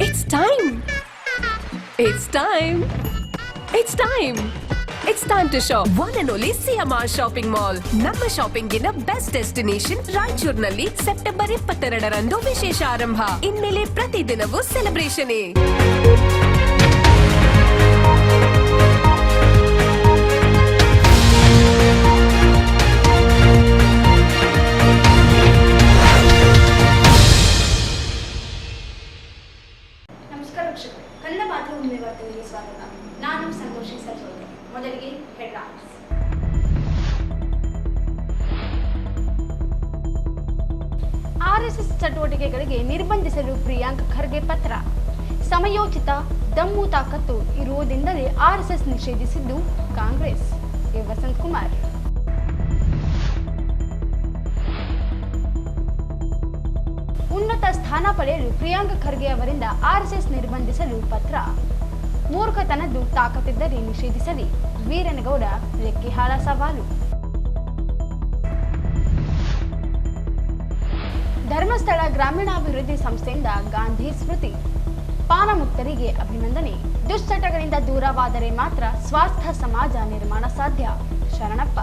It's time. It's time. It's time. It's time to shop. One and only CMR Shopping Mall. ನಮ್ಮ shopping ನ best destination ರಾಯಚೂರಿನಲ್ಲಿ September 22ರಂದು ವಿಶೇಷ ಆರಂಭ. ಇನ್ಮೇಲೆ ಪ್ರತಿದಿನವೂ ಸೆಲೆಬ್ರೇಷನ್. ನಮಸ್ಕಾರ ವೀಕ್ಷಕರೇ, ಕನ್ನಡ ಮಾತೃಭೂಮಿ ವಾರ್ತೆಗಳಿಗೆ ಸ್ವಾಗತ. ನಾನು ಸಂತೋಷಿ ಸರ್ಜೋದೆ. ಮೊದಲಿಗೆ ಹೆಡ್ಲೈನ್ಸ್. ಆರ್ಎಸ್ಎಸ್ ಚಟುವಟಿಕೆಗಳಿಗೆ ನಿರ್ಬಂಧಿಸಲು ಪ್ರಿಯಾಂಕ್ ಖರ್ಗೆ ಪತ್ರ. ಸಮಯೋಚಿತ ದಮ್ಮು ತಾಕತ್ತು ಇರುವುದರಿಂದಲೇ ಆರ್ಎಸ್ಎಸ್ ನಿಷೇಧಿಸಿದ್ದು ಕಾಂಗ್ರೆಸ್. ವಸಂತ್ ಕುಮಾರ್. ಉನ್ನತ ಸ್ಥಾನ ಪಡೆಯಲು ಪ್ರಿಯಾಂಕ್ ಖರ್ಗೆ ಅವರಿಂದ ಆರ್ಎಸ್ಎಸ್ ನಿರ್ಬಂಧಿಸಲು ಪತ್ರ. ಮೂರ್ಖತನದ್ದು ತಾಕತ್ತಿದ್ದರೆ ನಿಷೇಧಿಸಲಿ, ವೀರನಗೌಡ ಲೆಕ್ಕಿಹಾಳ ಸವಾಲು. ಧರ್ಮಸ್ಥಳ ಗ್ರಾಮೀಣಾಭಿವೃದ್ಧಿ ಸಂಸ್ಥೆಯಿಂದ ಗಾಂಧಿ ಸ್ಮೃತಿ. ಪಾನಮುಕ್ತರಿಗೆ ಅಭಿನಂದನೆ. ದುಶ್ಚಟಗಳಿಂದ ದೂರವಾದರೆ ಮಾತ್ರ ಸ್ವಾಸ್ಥ್ಯ ಸಮಾಜ ನಿರ್ಮಾಣ ಸಾಧ್ಯ. ಶರಣಪ್ಪ.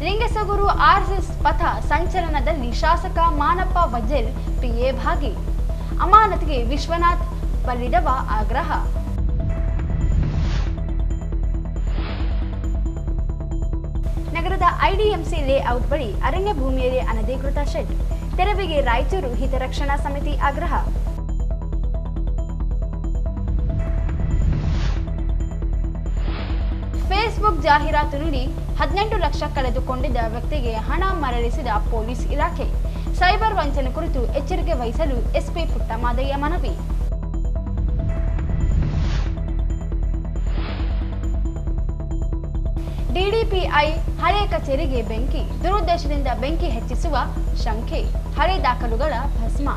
ಲಿಂಗಸಗೂರು ಆರ್ಎಸ್ಎಸ್ ಪಥ ಸಂಚಲನದಲ್ಲಿ ಶಾಸಕ ಮಾನಪ್ಪ ವಜ್ಜೇಲ್ ಪಿಎ ಭಾಗಿ. ಅಮಾನತಿಗೆ ವಿಶ್ವನಾಥ್ ಬಲ್ಲಿಡವ ಆಗ್ರಹ. ನಗರದ ಐಡಿಎಂಸಿ ಲೇಔಟ್ ಬಳಿ ಅರಣ್ಯ ಭೂಮಿಯಲ್ಲಿ ಅನಧಿಕೃತ ಶೆಡ್ ತೆರವಿಗೆ ರಾಯಚೂರು ಹಿತರಕ್ಷಣಾ ಸಮಿತಿ ಆಗ್ರಹ. ಫೇಸ್ಬುಕ್ ಜಾಹೀರಾತು ನೀಡಿ 18 ಲಕ್ಷ ಕಳೆದುಕೊಂಡಿದ್ದ ವ್ಯಕ್ತಿಗೆ ಹಣ ಮರಳಿಸಿದ ಪೊಲೀಸ್ ಇಲಾಖೆ. ಸೈಬರ್ ವಂಚನೆ ಕುರಿತು ಎಚ್ಚರಿಕೆ ವಹಿಸಲು ಎಸ್ಪಿ ಪುಟ್ಟಮಾದಯ್ಯ ಮನವಿ. ಡಿಡಿಪಿಐ ಹಳೆ ಕಚೇರಿಗೆ ಬೆಂಕಿ. ದುರುದ್ದೇಶದಿಂದ ಬೆಂಕಿ ಹೆಚ್ಚಿಸುವ ಶಂಕೆ. ಹಳೆ ದಾಖಲುಗಳ ಭಸ್ಮ.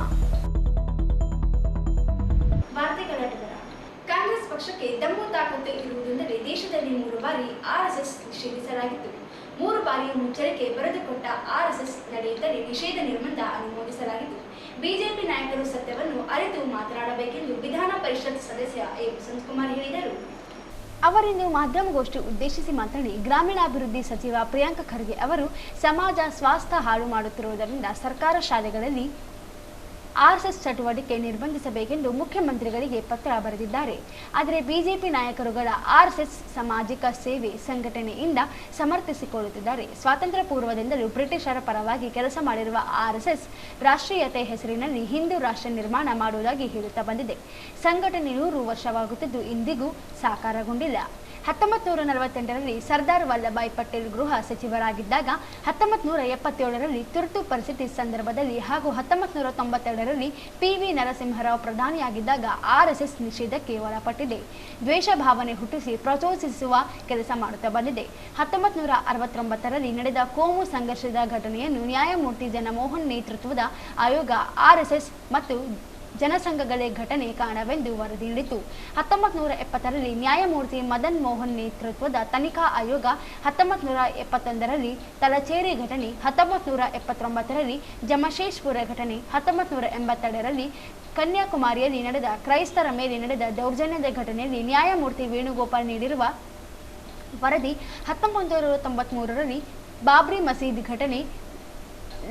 ಕಾಂಗ್ರೆಸ್ ಪಕ್ಷಕ್ಕೆ ದಮ್ಮು ತಾಕತ್ತು ಇರುವುದೆಂದರೆ ದೇಶದಲ್ಲಿ 3 ಬಾರಿ ಆರ್ಎಸ್ಎಸ್ ನಿಷೇಧಿಸಲಾಗಿತ್ತು. 3 ಬಾರಿಯೂ ಮುಚ್ಚರಿಕೆ ಬರೆದುಕೊಟ್ಟ ಆರ್ಎಸ್ಎಸ್ ನಡೆಯುತ್ತಲೇ ನಿಷೇಧ ನಿರ್ಬಂಧ ಅನುಮೋದಿಸಲಾಗಿತ್ತು. ಬಿಜೆಪಿ ನಾಯಕರು ಸತ್ಯವನ್ನು ಅರಿತು ಮಾತನಾಡಬೇಕೆಂದು ವಿಧಾನ ಪರಿಷತ್ ಸದಸ್ಯ ವಸಂತ್ ಕುಮಾರ್ ಹೇಳಿದರು. ಅವರಿಂದು ಮಾಧ್ಯಮಗೋಷ್ಠಿ ಉದ್ದೇಶಿಸಿ ಮಾತನಾಡಿ, ಗ್ರಾಮೀಣಾಭಿವೃದ್ಧಿ ಸಚಿವ ಪ್ರಿಯಾಂಕ್ ಖರ್ಗೆ ಅವರು ಸಮಾಜ ಸ್ವಾಸ್ಥ್ಯ ಹಾಳು ಮಾಡುತ್ತಿರುವುದರಿಂದ ಸರ್ಕಾರ ಶಾಲೆಗಳಲ್ಲಿ ಆರ್ಎಸ್ಎಸ್ ಚಟುವಟಿಕೆ ನಿರ್ಬಂಧಿಸಬೇಕೆಂದು ಮುಖ್ಯಮಂತ್ರಿಗಳಿಗೆ ಪತ್ರ ಬರೆದಿದ್ದಾರೆ. ಆದರೆ ಬಿಜೆಪಿ ನಾಯಕರುಗಳ ಆರ್ಎಸ್ಎಸ್ ಸಾಮಾಜಿಕ ಸೇವೆ ಸಂಘಟನೆಯಿಂದ ಸಮರ್ಥಿಸಿಕೊಳ್ಳುತ್ತಿದ್ದಾರೆ. ಸ್ವಾತಂತ್ರ್ಯ ಪೂರ್ವದಿಂದಲೂ ಬ್ರಿಟಿಷರ ಪರವಾಗಿ ಕೆಲಸ ಮಾಡಿರುವ ಆರ್ಎಸ್ಎಸ್ ರಾಷ್ಟ್ರೀಯತೆ ಹೆಸರಿನಲ್ಲಿ ಹಿಂದೂ ರಾಷ್ಟ್ರ ನಿರ್ಮಾಣ ಮಾಡುವುದಾಗಿ ಹೇಳುತ್ತಾ ಬಂದಿದೆ. ಸಂಘಟನೆ 100 ವರ್ಷವಾಗುತ್ತಿದ್ದು ಇಂದಿಗೂ ಸಾಕಾರಗೊಂಡಿಲ್ಲ. 1948ರಲ್ಲಿ ಸರ್ದಾರ್ ವಲ್ಲಭಾಯ್ ಪಟೇಲ್ ಗೃಹ ಸಚಿವರಾಗಿದ್ದಾಗ, 1977ರಲ್ಲಿ ತುರ್ತು ಪರಿಸ್ಥಿತಿ ಸಂದರ್ಭದಲ್ಲಿ ಹಾಗೂ 1992ರಲ್ಲಿ ಪಿವಿ ನರಸಿಂಹರಾವ್ ಪ್ರಧಾನಿಯಾಗಿದ್ದಾಗ ಆರ್ಎಸ್ಎಸ್ ನಿಷೇಧಕ್ಕೆ ಒಳಪಟ್ಟಿದೆ. ದ್ವೇಷ ಭಾವನೆ ಹುಟ್ಟಿಸಿ ಪ್ರಚೋದಿಸುವ ಕೆಲಸ ಮಾಡುತ್ತಾ ಬಂದಿದೆ. 1969ರಲ್ಲಿ ನಡೆದ ಕೋಮು ಸಂಘರ್ಷದ ಘಟನೆಯನ್ನು ನ್ಯಾಯಮೂರ್ತಿ ಜನಮೋಹನ್ ನೇತೃತ್ವದ ಆಯೋಗ ಆರ್ಎಸ್ಎಸ್ ಮತ್ತು ಜನಸಂಘಗಳೇ ಘಟನೆ ಕಾರಣವೆಂದು ವರದಿ ನೀಡಿತು. 1970ರಲ್ಲಿ ನ್ಯಾಯಮೂರ್ತಿ ಮದನ್ ಮೋಹನ್ ನೇತೃತ್ವದ ತನಿಖಾ ಆಯೋಗ 1971ರಲ್ಲಿ ತಲಚೇರಿ ಘಟನೆ, 1979ರಲ್ಲಿ ಜಮಶೇಶ್ಪುರ ಘಟನೆ, 1982ರಲ್ಲಿ ಕನ್ಯಾಕುಮಾರಿಯಲ್ಲಿ ನಡೆದ ಕ್ರೈಸ್ತರ ಮೇಲೆ ನಡೆದ ದೌರ್ಜನ್ಯದ ಘಟನೆಯಲ್ಲಿ ನ್ಯಾಯಮೂರ್ತಿ ವೇಣುಗೋಪಾಲ್ ನೀಡಿರುವ ವರದಿ, 1993ರಲ್ಲಿ ಬಾಬ್ರಿ ಮಸೀದಿ ಘಟನೆ,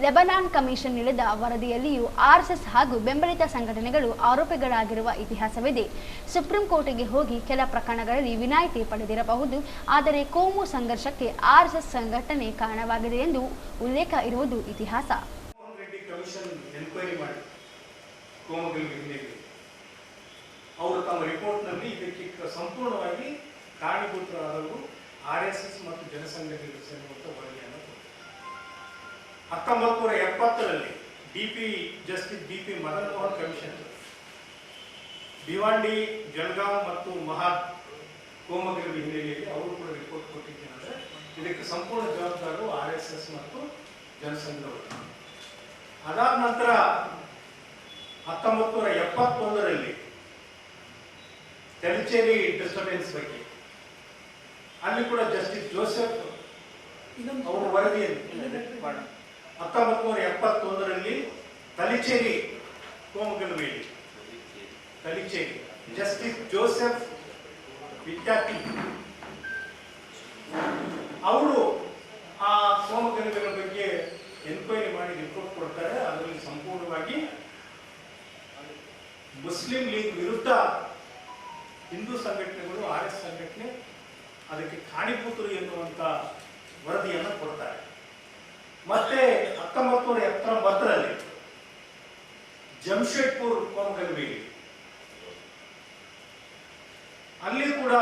ಲೆಬನಾನ್ ಕಮಿಷನ್ ನೀಡಿದ ವರದಿಯಲ್ಲಿಯೂ ಆರ್ಎಸ್ಎಸ್ ಹಾಗೂ ಬೆಂಬಲಿತ ಸಂಘಟನೆಗಳು ಆರೋಪಿಗಳಾಗಿರುವ ಇತಿಹಾಸವಿದೆ. ಸುಪ್ರೀಂ ಕೋರ್ಟಿಗೆ ಹೋಗಿ ಕೆಲ ಪ್ರಕರಣಗಳಲ್ಲಿ ವಿನಾಯಿತಿ ಪಡೆದಿರಬಹುದು, ಆದರೆ ಕೋಮು ಸಂಘರ್ಷಕ್ಕೆ ಆರ್ಎಸ್ಎಸ್ ಸಂಘಟನೆ ಕಾರಣವಾಗಿದೆ ಎಂದು ಉಲ್ಲೇಖ ಇರುವುದು ಇತಿಹಾಸ. ಅವರು ತಮ್ಮ ರಿಪೋರ್ಟ್ನಲ್ಲಿ ಇದಕ್ಕೆ ಸಂಪೂರ್ಣವಾಗಿ ಕಾರಣೀಭೂತರಾದವರು ಆರ್ಎಸ್ಎಸ್ ಮತ್ತು ಜನಸಂಘಟನೆಗಳು ಸೇರಿರುವಂಥ ವರದಿಯನ್ನು 1970ರಲ್ಲಿ justice D P Madan Mohan commission Bhiwandi, Jalgaon ಮತ್ತು ಮಹಾದ್ ಕೋಮಗಲಭೆ ಹಿನ್ನೆಲೆಯಲ್ಲಿ ಅವರು ಕೂಡ ರಿಪೋರ್ಟ್ ಕೊಟ್ಟಿದ್ದೇನೆಂದರೆ ಇದಕ್ಕೆ ಸಂಪೂರ್ಣ ಜವಾಬ್ದಾರರು ಆರ್ಎಸ್ಎಸ್ ಮತ್ತು ಜನಸಂಘಗಳು. ಅದಾದ ನಂತರ 1971ರಲ್ಲಿ ತಲಚೇರಿ ಡಿಸ್ಟರ್ಬೆನ್ಸ್ ಬಗ್ಗೆ ಅಲ್ಲಿ ಕೂಡ ಜಸ್ಟಿಸ್ ಜೋಸೆಫ್ ಅವರ ವರದಿಯನ್ನು 1971ರಲ್ಲಿ ತಲಿಚೇರಿ ಕೋಮುಗಲಭೆಯಲ್ಲಿ ತಲಿಚೇರಿ ಜಸ್ಟಿಸ್ ಜೋಸೆಫ್ ವಿದ್ಯಾರ್ಥಿ ಅವರು ಆ ಕೋಮುಗಲಭೆಗಳ ಬಗ್ಗೆ ಎನ್ಕ್ವೈರಿ ಮಾಡಿ ರಿಪೋರ್ಟ್ ಕೊಡ್ತಾರೆ. ಅದರಲ್ಲಿ ಸಂಪೂರ್ಣವಾಗಿ ಮುಸ್ಲಿಂ ಲೀಗ್ ವಿರುದ್ಧ ಹಿಂದೂ ಸಂಘಟನೆಗಳು RS ಸಂಘಟನೆ ಅದಕ್ಕೆ ಕಾಣಿಪುತರು ಎನ್ನುವಂತ ವರದಿಯನ್ನು ಕೊಡ್ತಾರೆ. ಮತ್ತೆ 1979ರಲ್ಲಿ ಜಮ್ಶೆಡ್ಪುರ್ ಕೋಮುಗಲಭೆಯಲ್ಲಿ ಅಲ್ಲಿ ಕೂಡ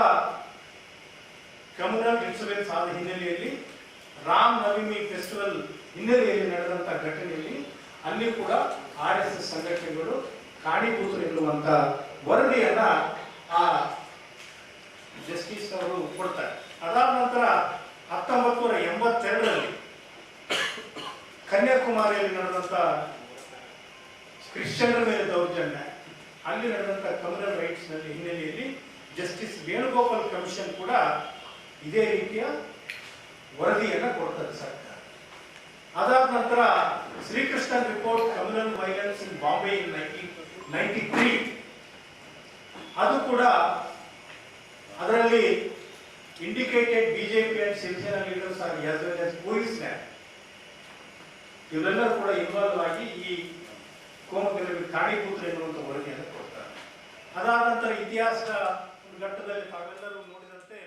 ಕಮ್ಯುನಲ್ ಡಿಸ್ಟರ್ಬೆನ್ಸ್ ಆದ ಹಿನ್ನೆಲೆಯಲ್ಲಿ ರಾಮ್ ನವಮಿ ಫೆಸ್ಟಿವಲ್ ಹಿನ್ನೆಲೆಯಲ್ಲಿ ನಡೆದಂತ ಘಟನೆಯಲ್ಲಿ ಅಲ್ಲಿ ಕೂಡ RSS ಸಂಘಟನೆಗಳು ಕಾಣಿಪುತರು ಎನ್ನುವಂತ ವರದಿಯನ್ನ ಆ ಜಸ್ಟಿಸ್ ಅವರು ಕೊಡ್ತಾರೆ. ಅದಾದ ನಂತರ 1982ರಲ್ಲಿ ಕನ್ಯಾಕುಮಾರಿಯಲ್ಲಿ ನಡೆದಂತ ಕ್ರಿಶ್ಚಿಯನ್ನರ ಮೇಲೆ ದೌರ್ಜನ್ಯ, ಅಲ್ಲಿ ನಡೆದಂತ ಕಮ್ಯುನಲ್ ರೈಟ್ಸ್ ನಲ್ಲಿ ಹಿನ್ನೆಲೆಯಲ್ಲಿ ಜಸ್ಟಿಸ್ ವೇಣುಗೋಪಾಲ್ ಕಮಿಷನ್ ಕೂಡ ಇದೇ ರೀತಿಯ ವರದಿಯನ್ನ ಕೊಡ್ತದೆ ಸರ್ಕಾರ. ಅದಾದ ನಂತರ Srikrishna report communal violence in Bombay in 1993 ಅದು ಕೂಡ ಅದರಲ್ಲಿ indicated BJP and Shiv Sena leaders are as well as police man ಇವರೆಲ್ಲರೂ ಕೂಡ ಇನ್ವಾಲ್ವ್ ಆಗಿ ಈ ಕೋಮುಗಲಭೆ ಕಾಣಿಪುತ್ರ ಎನ್ನುವಂತ ವರದಿಯನ್ನು ಕೊಡ್ತಾರೆ. ಅದಾದ ನಂತರ ಇತಿಹಾಸದ ಘಟ್ಟದಲ್ಲಿ ತಾವೆಲ್ಲರೂ ನೋಡಿದಂತೆ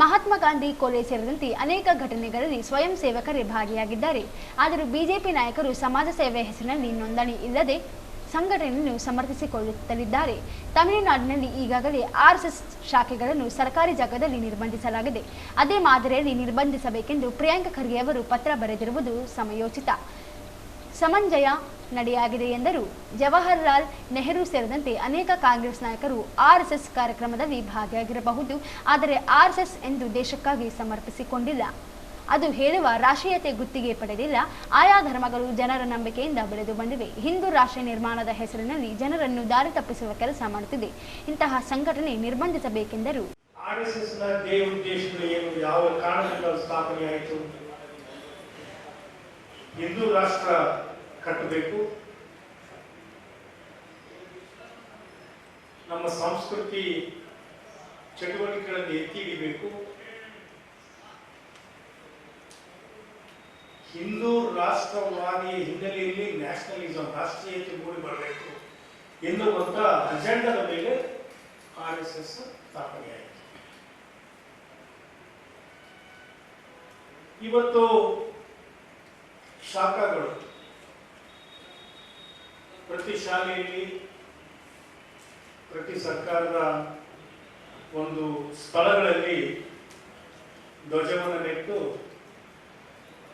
ಮಹಾತ್ಮ ಗಾಂಧಿ ಕೊಲೆ ಸೇರಿದಂತೆ ಅನೇಕ ಘಟನೆಗಳಲ್ಲಿ ಸ್ವಯಂ ಸೇವಕರೇ ಭಾಗಿಯಾಗಿದ್ದಾರೆ. ಆದರೂ ಬಿಜೆಪಿ ನಾಯಕರು ಸಮಾಜ ಸೇವೆ ಹೆಸರಿನಲ್ಲಿ ನೋಂದಣಿ ಇಲ್ಲದೆ ಸಂಘಟನೆಯನ್ನು ಸಮರ್ಥಿಸಿಕೊಳ್ಳುತ್ತಲಿದ್ದಾರೆ. ತಮಿಳುನಾಡಿನಲ್ಲಿ ಈಗಾಗಲೇ RSS ಶಾಖೆಗಳನ್ನು ಸರ್ಕಾರಿ ಜಾಗದಲ್ಲಿ ನಿರ್ಬಂಧಿಸಲಾಗಿದೆ. ಅದೇ ಮಾದರಿಯಲ್ಲಿ ನಿರ್ಬಂಧಿಸಬೇಕೆಂದು ಪ್ರಿಯಾಂಕ ಖರ್ಗೆ ಅವರು ಪತ್ರ ಬರೆದಿರುವುದು ಸಮಯೋಚಿತ, ಸಮಂಜಯ ನಡೆಯಾಗಿದೆ ಎಂದರು. ಜವಾಹರಲಾಲ್ ನೆಹರು ಸೇರಿದಂತೆ ಅನೇಕ ಕಾಂಗ್ರೆಸ್ ನಾಯಕರು RSS ಕಾರ್ಯಕ್ರಮದಲ್ಲಿ ಭಾಗಿಯಾಗಿರಬಹುದು, ಆದರೆ RSS ಎಂದು ದೇಶಕ್ಕಾಗಿ ಸಮರ್ಪಿಸಿಕೊಂಡಿಲ್ಲ. ಅದು ಹೇಳುವ ರಾಷ್ಟ್ರೀಯತೆ ಗುತ್ತಿಗೆ ಪಡೆದಿಲ್ಲ. ಆಯಾ ಧರ್ಮಗಳು ಜನರ ನಂಬಿಕೆಯಿಂದ ಬೆಳೆದು ಬಂದಿವೆ. ಹಿಂದೂ ರಾಷ್ಟ್ರ ನಿರ್ಮಾಣದ ಹೆಸರಿನಲ್ಲಿ ಜನರನ್ನು ದಾರಿ ತಪ್ಪಿಸುವ ಕೆಲಸ ಮಾಡುತ್ತಿದೆ. ಇಂತಹ ಸಂಘಟನೆ ನಿರ್ಬಂಧಿಸಬೇಕೆಂದರು. RSS ನ ಧ್ಯೇಯ ಉದ್ದೇಶಗಳು ಏನು, ಯಾವ ಕಾರಣದಿಂದ ಸ್ಥಾಪನೆಯಾಯಿತು? ಹಿಂದೂ ರಾಷ್ಟ್ರ ಕಟ್ಟಬೇಕು, ನಮ್ಮ ಸಂಸ್ಕೃತಿ ಚಟುವಟಿಕೆಗಳನ್ನು ಎತ್ತಿ ಹಿಡಿಬೇಕು, ಹಿಂದೂ ರಾಷ್ಟ್ರವಾದಿಯ ಹಿನ್ನೆಲೆಯಲ್ಲಿ ನ್ಯಾಷನಲಿಸಂ ರಾಷ್ಟ್ರೀಯತೆ ಮೂಡಿ ಬರಬೇಕು ಎನ್ನುವಂತ ಅಜೆಂಡದ ಮೇಲೆ RSS ಸ್ಥಾಪನೆಯಾಯಿತು. ಇವತ್ತು ಶಾಖಾಗಳು ಪ್ರತಿ ಶಾಲೆಯಲ್ಲಿ, ಪ್ರತಿ ಸರ್ಕಾರದ ಒಂದು ಸ್ಥಳಗಳಲ್ಲಿ ಧ್ವಜವನ್ನು ನೆಟ್ಟು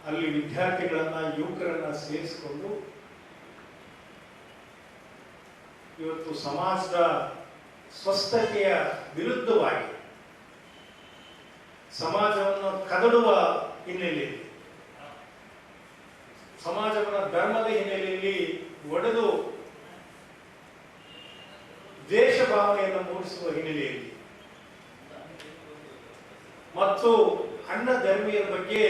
ಅಲ್ಲಿ ವಿದ್ಯಾರ್ಥಿಗಳನ್ನ, ಯುವಕರನ್ನ ಸೇರಿಸಿಕೊಂಡು ಇವತ್ತು ಸಮಾಜದ ಸ್ವಸ್ಥತೆಯ ವಿರುದ್ಧವಾಗಿ ಸಮಾಜವನ್ನು ಕದಡುವ ಹಿನ್ನೆಲೆಯಲ್ಲಿ, ಸಮಾಜವನ್ನು ಧರ್ಮದ ಹಿನ್ನೆಲೆಯಲ್ಲಿ ಒಡೆದು ದೇಶ ಭಾವನೆಯನ್ನು ಮೂಡಿಸುವ ಹಿನ್ನೆಲೆಯಲ್ಲಿ ಮತ್ತು ಅಣ್ಣ ಧರ್ಮೀಯರ ಬಗ್ಗೆ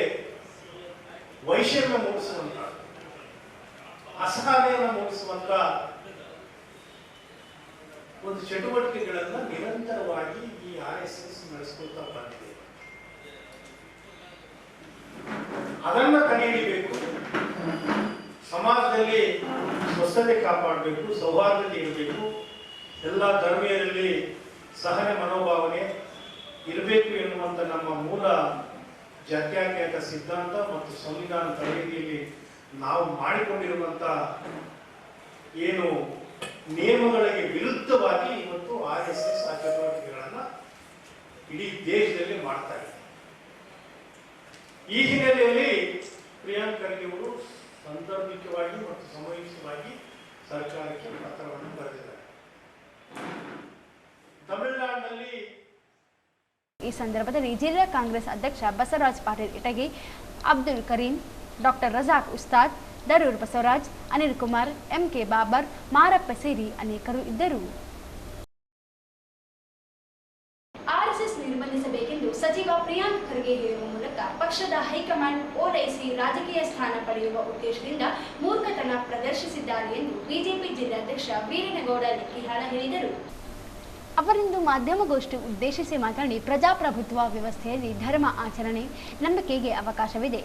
ವೈಷಮ್ಯ ಮೂಡಿಸುವಂತ, ಅಸಹನೆಯನ್ನು ಮೂಡಿಸುವಂತ ಒಂದು ಚಟುವಟಿಕೆಗಳನ್ನ ನಿರಂತರವಾಗಿ ಈ RSS ನಡೆಸಿಕೊಳ್ತಾ ಬಂದಿದೆ. ಅದನ್ನ ತಡೆಹಿಡಿಬೇಕು, ಸಮಾಜದಲ್ಲಿ ಸ್ವಸ್ಥತೆ ಕಾಪಾಡಬೇಕು, ಸೌಹಾರ್ದತೆ ಇರಬೇಕು, ಎಲ್ಲ ಧರ್ಮೀಯರಲ್ಲಿ ಸಹನೆ ಮನೋಭಾವನೆ ಇರಬೇಕು ಎನ್ನುವಂತ ನಮ್ಮ ಮೂಲ ಜಾತ್ಯತೀತ ಸಿದ್ಧಾಂತ ಮತ್ತು ಸಂವಿಧಾನ ತಳಹದಿಯಲ್ಲಿ ನಾವು ಮಾಡಿಕೊಂಡಿರುವಂತ ಏನು ನಿಯಮಗಳಿಗೆ ವಿರುದ್ಧವಾಗಿ ಇವತ್ತು RSS ಆ ಚಟುವಟಿಕೆಗಳನ್ನ ಇಡೀ ದೇಶದಲ್ಲಿ ಮಾಡ್ತಾ ಇದೆ. ಈ ಹಿನ್ನೆಲೆಯಲ್ಲಿ ಪ್ರಿಯಾಂಕ್ ಖರ್ಗೆ ಅವರು ಸಾಂದರ್ಭಿಕವಾಗಿ ಮತ್ತು ಸಮಯೋಚಿತವಾಗಿ ಸರ್ಕಾರಕ್ಕೆ ಪತ್ರವನ್ನು ಬರೆದಿದ್ದಾರೆ. ತಮಿಳುನಾಡಿನಲ್ಲಿ ಈ ಸಂದರ್ಭದಲ್ಲಿ ಜಿಲ್ಲಾ ಕಾಂಗ್ರೆಸ್ ಅಧ್ಯಕ್ಷ ಬಸವರಾಜ್ ಪಾಟೀಲ್ ಇಟಗಿ, ಅಬ್ದುಲ್ ಕರೀಂ, ಡಾಕ್ಟರ್ ರಜಾಕ್ ಉಸ್ತಾದ್, ದರೂರ್ ಬಸವರಾಜ್, ಅನಿಲ್ ಕುಮಾರ್, MK ಬಾಬರ್, ಮಾರಪ್ಪ ಸೇರಿ ಅನೇಕರು ಇದ್ದರು. RSS ನಿರ್ಬಂಧಿಸಬೇಕೆಂದು ಸಚಿವ ಪ್ರಿಯಾಂಕ್ ಖರ್ಗೆ ಹೇಳುವ ಮೂಲಕ ಪಕ್ಷದ ಹೈಕಮಾಂಡ್ ಓಲೈಸಿ ರಾಜಕೀಯ ಸ್ಥಾನ ಪಡೆಯುವ ಉದ್ದೇಶದಿಂದ ಮೂರ್ಖತನ ಪ್ರದರ್ಶಿಸಿದ್ದಾರೆ ಎಂದು ಬಿಜೆಪಿ ಜಿಲ್ಲಾಧ್ಯಕ್ಷ ವೀರನಗೌಡ ಲಿಕ್ಕಿಹಾಳ ಹೇಳಿದರು. ಅವರಿಂದು ಮಾಧ್ಯಮಗೋಷ್ಠಿ ಉದ್ದೇಶಿಸಿ ಮಾತನಾಡಿ, ಪ್ರಜಾಪ್ರಭುತ್ವ ವ್ಯವಸ್ಥೆಯಲ್ಲಿ ಧರ್ಮ ಆಚರಣೆ ನಂಬಿಕೆಗೆ ಅವಕಾಶವಿದೆ.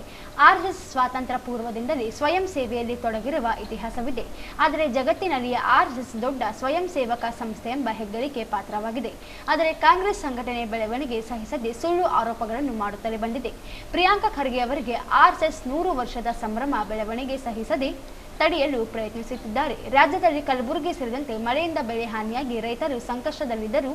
ಆರ್ಎಸ್ಎಸ್ ಸ್ವಾತಂತ್ರ್ಯ ಪೂರ್ವದಿಂದಲೇ ಸ್ವಯಂ ಸೇವೆಯಲ್ಲಿ ತೊಡಗಿರುವ ಇತಿಹಾಸವಿದೆ. ಆದರೆ ಜಗತ್ತಿನಲ್ಲಿಯೇ ಆರ್ಎಸ್ಎಸ್ ದೊಡ್ಡ ಸ್ವಯಂ ಸೇವಕ ಸಂಸ್ಥೆ ಎಂಬ ಹೆಗ್ಗಳಿಕೆ ಪಾತ್ರವಾಗಿದೆ. ಆದರೆ ಕಾಂಗ್ರೆಸ್ ಸಂಘಟನೆ ಬೆಳವಣಿಗೆ ಸಹಿಸದೆ ಸುಳ್ಳು ಆರೋಪಗಳನ್ನು ಮಾಡುತ್ತಲೇ ಬಂದಿದೆ. ಪ್ರಿಯಾಂಕಾ ಖರ್ಗೆ ಅವರಿಗೆ ಆರ್ಎಸ್ಎಸ್ 100 ವರ್ಷದ ಸಂಭ್ರಮ ಬೆಳವಣಿಗೆ ಸಹಿಸದೆ ತಡೆಯಲು ಪ್ರಯತ್ನಿಸುತ್ತಿದ್ದಾರೆ. ರಾಜ್ಯದಲ್ಲಿ ಕಲಬುರಗಿ ಸೇರಿದಂತೆ ಮಳೆಯಿಂದ ಬೆಳೆ ಹಾನಿಯಾಗಿ ರೈತರು ಸಂಕಷ್ಟದಲ್ಲಿದ್ದರೂ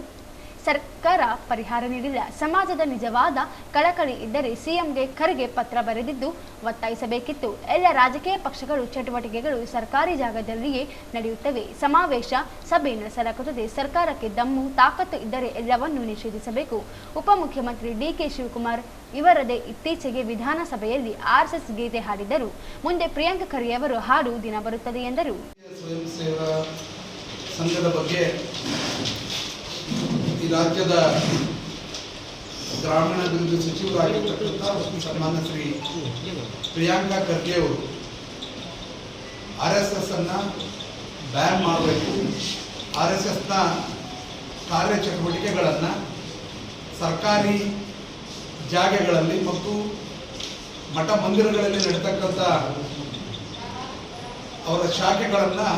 ಸರ್ಕಾರ ಪರಿಹಾರ ನೀಡಿಲ್ಲ. ಸಮಾಜದ ನಿಜವಾದ ಕಳಕಳಿ ಇದ್ದರೆ ಸಿಎಂಗೆ ಖರ್ಗೆ ಪತ್ರ ಬರೆದಿದ್ದು ಒತ್ತಾಯಿಸಬೇಕಿತ್ತು. ಎಲ್ಲ ರಾಜಕೀಯ ಪಕ್ಷಗಳು ಚಟುವಟಿಕೆಗಳು ಸರ್ಕಾರಿ ಜಾಗದಲ್ಲಿಯೇ ನಡೆಯುತ್ತವೆ. ಸಮಾವೇಶ ಸಭೆ ನಡೆಸಲಾಗುತ್ತದೆ. ಸರ್ಕಾರಕ್ಕೆ ದಮ್ಮು ತಾಕತ್ತು ಇದ್ದರೆ ಎಲ್ಲವನ್ನೂ ನಿಷೇಧಿಸಬೇಕು. ಉಪಮುಖ್ಯಮಂತ್ರಿ ಡಿಕೆ ಶಿವಕುಮಾರ್ ಇವರದೇ ಇತ್ತೀಚೆಗೆ ವಿಧಾನಸಭೆಯಲ್ಲಿ ಆರ್ಎಸ್ಎಸ್ ಗೀತೆ ಹಾಡಿದ್ದರು. ಮುಂದೆ ಪ್ರಿಯಾಂಕಾ ಖರ್ಗೆ ಅವರು ಹಾಡು ದಿನ ಬರುತ್ತದೆ ಎಂದರು. ಸ್ವಯಂ ಸೇವಾ ಸಂಘದ ಬಗ್ಗೆ ಈ ರಾಜ್ಯದ ಗ್ರಾಮೀಣಾಭಿವೃದ್ಧಿ ಸಚಿವರಾಗಿರ್ತಕ್ಕಂಥ ಸನ್ಮಾನ್ಯ ಶ್ರೀ ಪ್ರಿಯಾಂಕಾ ಖರ್ಗೆ ಅವರು RSS ಅನ್ನು ಬ್ಯಾನ್ ಮಾಡಬೇಕು, RSSನ ಕಾರ್ಯಚಟುವಟಿಕೆಗಳನ್ನು ಸರ್ಕಾರಿ ಜಾಗಗಳಲ್ಲಿ ಮತ್ತು ಮಠ ಮಂದಿರಗಳಲ್ಲಿ ನಡೀತಕ್ಕಂಥ ಅವರ ಶಾಖೆಗಳನ್ನು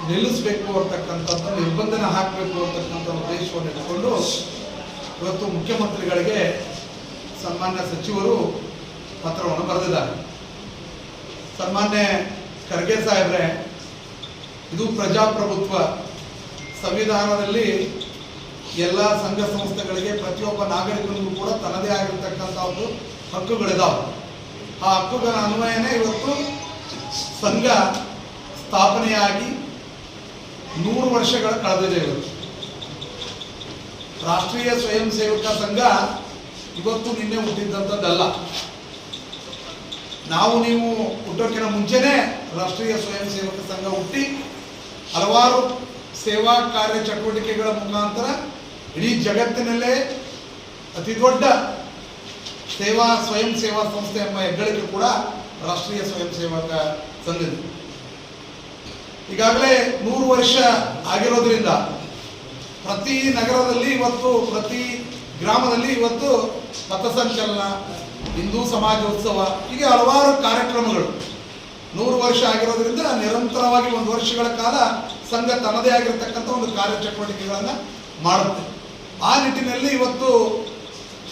ನಿಲ್ಲಿಸಬೇಕು ಅಂತಕ್ಕಂಥದ್ದು, ನಿರ್ಬಂಧನ ಹಾಕಬೇಕು ಅಂತಕ್ಕಂಥ ಉದ್ದೇಶವನ್ನು ಇಟ್ಕೊಂಡು ಇವತ್ತು ಮುಖ್ಯಮಂತ್ರಿಗಳಿಗೆ ಸನ್ಮಾನ್ಯ ಸಚಿವರು ಪತ್ರವನ್ನು ಬರೆದಿದ್ದಾರೆ. ಸನ್ಮಾನ್ಯ ಖರ್ಗೆ ಸಾಹೇಬ್ರೆ, ಇದು ಪ್ರಜಾಪ್ರಭುತ್ವ. ಸಂವಿಧಾನದಲ್ಲಿ ಎಲ್ಲ ಸಂಘ ಸಂಸ್ಥೆಗಳಿಗೆ ಪ್ರತಿಯೊಬ್ಬ ನಾಗರಿಕನಿಗೂ ಕೂಡ ತನ್ನದೇ ಆಗಿರ್ತಕ್ಕಂಥ ಒಂದು ಹಕ್ಕುಗಳಿದಾವೆ. ಆ ಹಕ್ಕುಗಳ ಅನ್ವಯನೇ ಇವತ್ತು ಸಂಘ ಸ್ಥಾಪನೆಯಾಗಿ 100 ವರ್ಷಗಳ ಕಳೆದಿದೆ. ಇವತ್ತು ರಾಷ್ಟ್ರೀಯ ಸ್ವಯಂ ಸೇವಕ ಸಂಘ ಇವತ್ತು ನಿನ್ನೆ ಹುಟ್ಟಿದ್ದಂಥದ್ದಲ್ಲ. ನೀವು ಹುಟ್ಟೋಕ್ಕಿಂತ ಮುಂಚೆನೇ ರಾಷ್ಟ್ರೀಯ ಸ್ವಯಂ ಸೇವಕ ಸಂಘ ಹುಟ್ಟಿ ಹಲವಾರು ಸೇವಾ ಕಾರ್ಯ ಚಟುವಟಿಕೆಗಳ ಮುಖಾಂತರ ಇಡೀ ಜಗತ್ತಿನಲ್ಲೇ ಅತಿ ದೊಡ್ಡ ಸ್ವಯಂ ಸೇವಾ ಸಂಸ್ಥೆ ಎಂಬ ಹೆಗ್ಗಳಿಕೆ ಕೂಡ ರಾಷ್ಟ್ರೀಯ ಸ್ವಯಂ ಸೇವಕ ಸಂಘದ. ಈಗಾಗಲೇ 100 ವರ್ಷ ಆಗಿರೋದ್ರಿಂದ ಪ್ರತಿ ನಗರದಲ್ಲಿ ಇವತ್ತು, ಪ್ರತಿ ಗ್ರಾಮದಲ್ಲಿ ಇವತ್ತು ಪಥಸಂಚಲನ, ಹಿಂದೂ ಸಮಾಜೋತ್ಸವ, ಹೀಗೆ ಹಲವಾರು ಕಾರ್ಯಕ್ರಮಗಳು 100 ವರ್ಷ ಆಗಿರೋದ್ರಿಂದ ನಿರಂತರವಾಗಿ 1 ವರ್ಷಗಳ ಕಾಲ ಸಂಘ ತನ್ನದೇ ಆಗಿರತಕ್ಕಂಥ ಒಂದು ಕಾರ್ಯಚಟುವಟಿಕೆಗಳನ್ನು ಮಾಡುತ್ತೆ. ಆ ನಿಟ್ಟಿನಲ್ಲಿ ಇವತ್ತು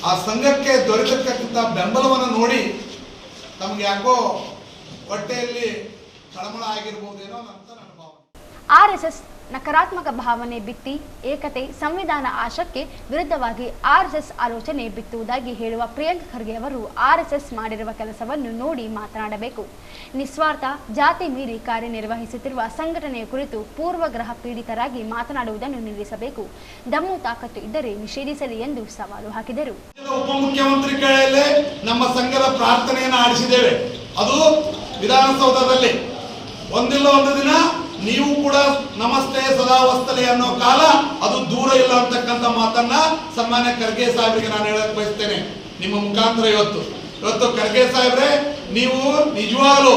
ಆ ಸಂಘಕ್ಕೆ ದೊರೆತಕ್ಕಂಥ ಬೆಂಬಲವನ್ನು ನೋಡಿ ತಮಗೆ ಯಾಕೋ ಹೊಟ್ಟೆಯಲ್ಲಿ ತಳಮಳ ಆಗಿರ್ಬೋದೇನೋ ಅಂತ ನನ್ನ ಭಾವನೆ. ಆರ್ಎಸ್ಎಸ್ ನಕಾರಾತ್ಮಕ ಭಾವನೆ ಬಿತ್ತಿ ಏಕತೆ ಸಂವಿಧಾನ ಆಶಯಕ್ಕೆ ವಿರುದ್ಧವಾಗಿ ಆರ್ಎಸ್ಎಸ್ ಆಲೋಚನೆ ಬಿತ್ತುವುದಾಗಿ ಹೇಳುವ ಪ್ರಿಯಾಂಕಾ ಖರ್ಗೆ ಅವರು ಆರ್ಎಸ್ಎಸ್ ಮಾಡಿರುವ ಕೆಲಸವನ್ನು ನೋಡಿ ಮಾತನಾಡಬೇಕು. ನಿಸ್ವಾರ್ಥ ಜಾತಿ ಮೀರಿ ಕಾರ್ಯನಿರ್ವಹಿಸುತ್ತಿರುವ ಸಂಘಟನೆಯ ಕುರಿತು ಪೂರ್ವಗ್ರಹ ಪೀಡಿತರಾಗಿ ಮಾತನಾಡುವುದನ್ನು ನಿಲ್ಲಿಸಬೇಕು. ದಮ್ಮು ತಾಕತ್ತು ಇದ್ದರೆ ನಿಷೇಧಿಸಲಿ ಎಂದು ಸವಾಲು ಹಾಕಿದರು. ಉಪಮುಖ್ಯಮಂತ್ರಿ ಕಡೆಯಲ್ಲೇ ನಮ್ಮ ಸಂಘದ ಪ್ರಾರ್ಥನೆಯನ್ನು ಆಡಿಸಿದ್ದೇವೆ. ಅದು ವಿಧಾನಸೌಧದಲ್ಲಿ ಒಂದಿಲ್ಲ ಒಂದು ದಿನ ನೀವು ಕೂಡ ನಮಸ್ತೆ ಸದಾವಸ್ತಲೆ ಅನ್ನೋ ಕಾಲ ಅದು ದೂರ ಇಲ್ಲ ಅಂತಕ್ಕಂಥ ಮಾತನ್ನ ಸನ್ಮಾನ್ಯ ಖರ್ಗೆ ಸಾಹೇಬರಿಗೆ ನಾನು ಹೇಳಕ್ ಬಯಸ್ತೇನೆ ನಿಮ್ಮ ಮುಖಾಂತರ. ಇವತ್ತು ಖರ್ಗೆ ಸಾಹೇಬ್ರೆ, ನೀವು ನಿಜವಾಗಲೂ